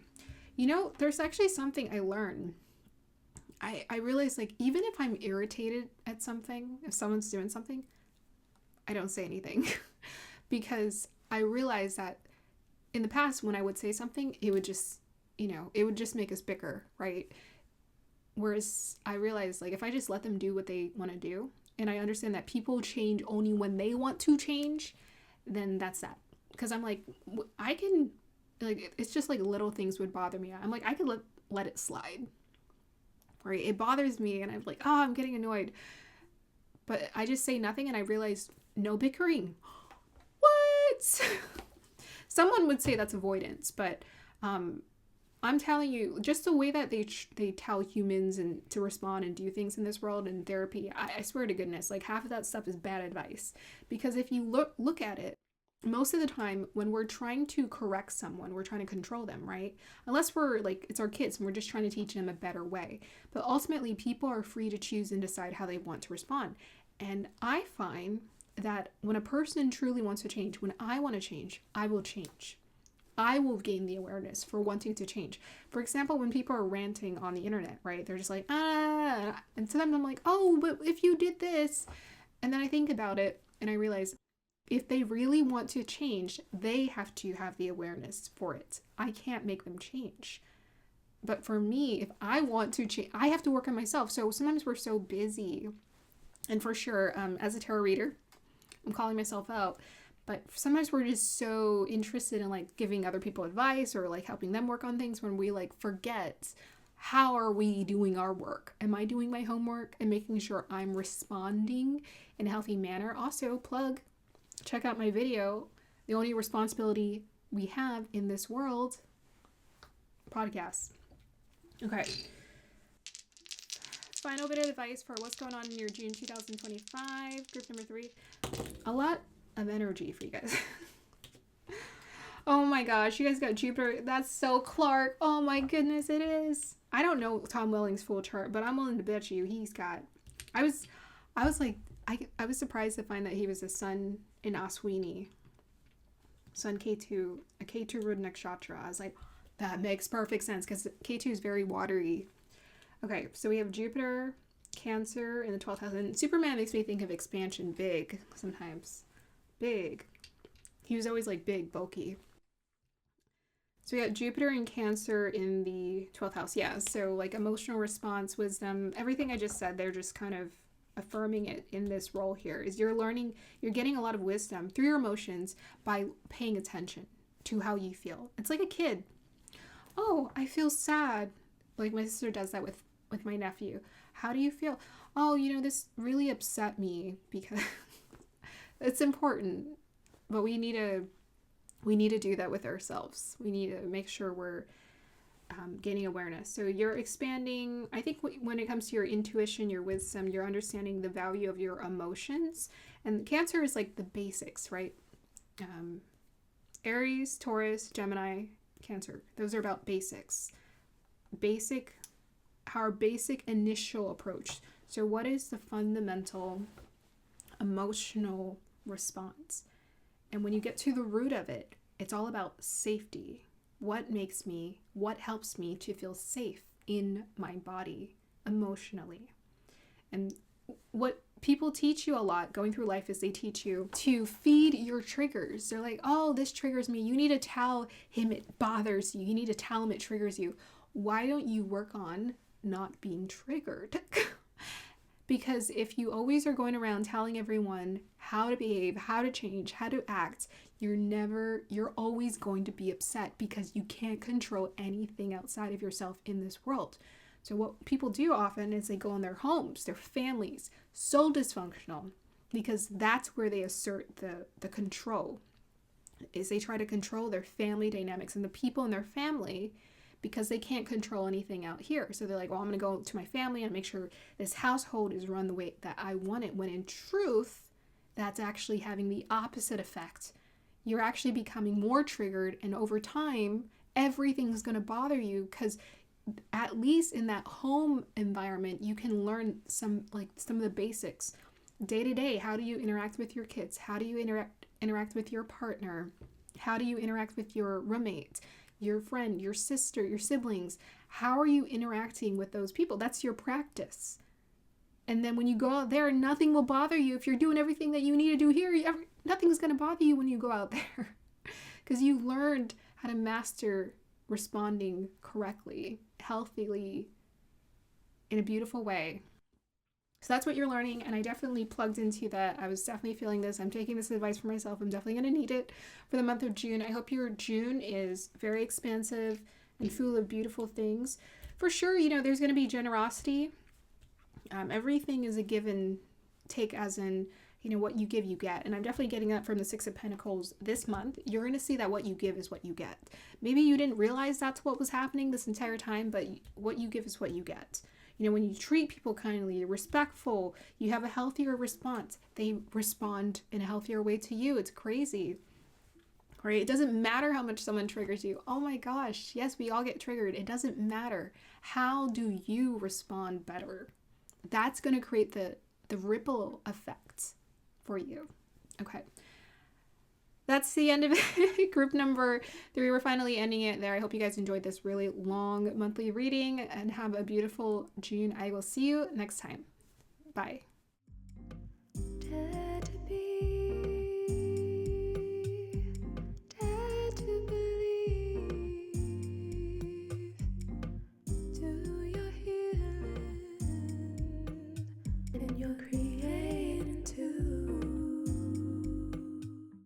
Speaker 1: There's actually something I learned. I realize, like, even if I'm irritated at something, if someone's doing something, I don't say anything because I realize that in the past, when I would say something, it would just make us bicker, right? Whereas I realized, like, if I just let them do what they want to do, and I understand that people change only when they want to change, then that's that. Because I'm like, I can, like, it's just like little things would bother me. I'm like, I could let it slide, right? It bothers me, and I'm like, oh, I'm getting annoyed. But I just say nothing, and I realize no bickering. What? Someone would say that's avoidance, but I'm telling you, just the way that they tell humans and to respond and do things in this world and therapy, I swear to goodness, like half of that stuff is bad advice. Because if you look at it, most of the time when we're trying to correct someone, we're trying to control them, right? Unless we're like, it's our kids and we're just trying to teach them a better way. But ultimately, people are free to choose and decide how they want to respond. And I find that when a person truly wants to change, when I want to change, I will change. I will gain the awareness for wanting to change. For example, when people are ranting on the internet, right? They're just like, ah, and sometimes I'm like, oh, but if you did this. And then I think about it and I realize if they really want to change, they have to have the awareness for it. I can't make them change. But for me, if I want to change, I have to work on myself. So sometimes we're so busy. And for sure, as a tarot reader, I'm calling myself out. But sometimes we're just so interested in like giving other people advice or like helping them work on things when we like forget how are we doing our work? Am I doing my homework and making sure I'm responding in a healthy manner? Also, plug, check out my video, The Only Responsibility We Have in This World podcast. Okay. Final bit of advice for what's going on in your June 2025, group number 3. A lot of energy for you guys. Oh my gosh, you guys got Jupiter. That's so Clark. Oh my goodness, it is. I don't know Tom Welling's full chart, but I'm willing to bet you he's got. I was like, I was surprised to find that he was a sun in Aswini. Sun K2, a K2 Rud Nakshatra. I was like, that makes perfect sense because K2 is very watery. Okay, so we have Jupiter, Cancer in the 12th house. And Superman makes me think of expansion, big sometimes. Big. He was always like big, bulky. So we got Jupiter and Cancer in the 12th house. Yeah, so like emotional response, wisdom, everything I just said, they're just kind of affirming it in this role here. Is you're learning, you're getting a lot of wisdom through your emotions by paying attention to how you feel. It's like a kid. Oh, I feel sad. Like my sister does that with my nephew. How do you feel? Oh, this really upset me because it's important, but we need to do that with ourselves. We need to make sure we're gaining awareness. So you're expanding. I think when it comes to your intuition, your wisdom, you're understanding the value of your emotions. And Cancer is like the basics, right? Aries, Taurus, Gemini, Cancer. Those are about basics. Our basic initial approach. So what is the fundamental emotional response? And when you get to the root of it, it's all about safety. What helps me to feel safe in my body emotionally? And what people teach you a lot going through life is they teach you to feed your triggers. They're like, oh, this triggers me. You need to tell him it bothers you. You need to tell him it triggers you. Why don't you work on not being triggered? Because if you always are going around telling everyone how to behave, how to change, how to act, you're always going to be upset because you can't control anything outside of yourself in this world. So what people do often is they go in their homes, their families, so dysfunctional, because that's where they assert the control, is they try to control their family dynamics and the people in their family because they can't control anything out here. So they're like, well, I'm going to go to my family and make sure this household is run the way that I want it, when in truth, that's actually having the opposite effect. You're actually becoming more triggered, and over time, everything's going to bother you because at least in that home environment, you can learn some of the basics. Day to day, how do you interact with your kids? How do you interact with your partner? How do you interact with your roommate, your friend, your sister, your siblings? How are you interacting with those people? That's your practice. And then when you go out there, nothing will bother you. If you're doing everything that you need to do here, nothing's going to bother you when you go out there because you learned how to master responding correctly, healthily, in a beautiful way. So that's what you're learning, and I definitely plugged into that. I was definitely feeling this. I'm taking this advice for myself. I'm definitely going to need it for the month of June. I hope your June is very expansive and full of beautiful things. For sure, there's going to be generosity. Everything is a give and take, as in, what you give, you get. And I'm definitely getting that from the Six of Pentacles this month. You're going to see that what you give is what you get. Maybe you didn't realize that's what was happening this entire time, but what you give is what you get. When you treat people kindly, you're respectful, you have a healthier response. They respond in a healthier way to you. It's crazy. right? It doesn't matter how much someone triggers you. Oh my gosh, yes, we all get triggered. It doesn't matter. How do you respond better? That's going to create the ripple effects for you. Okay. That's the end of it. Group number 3. We're finally ending it there. I hope you guys enjoyed this really long monthly reading and have a beautiful June. I will see you next time. Bye. Dare to be, dare to believe, do your healing in your creation.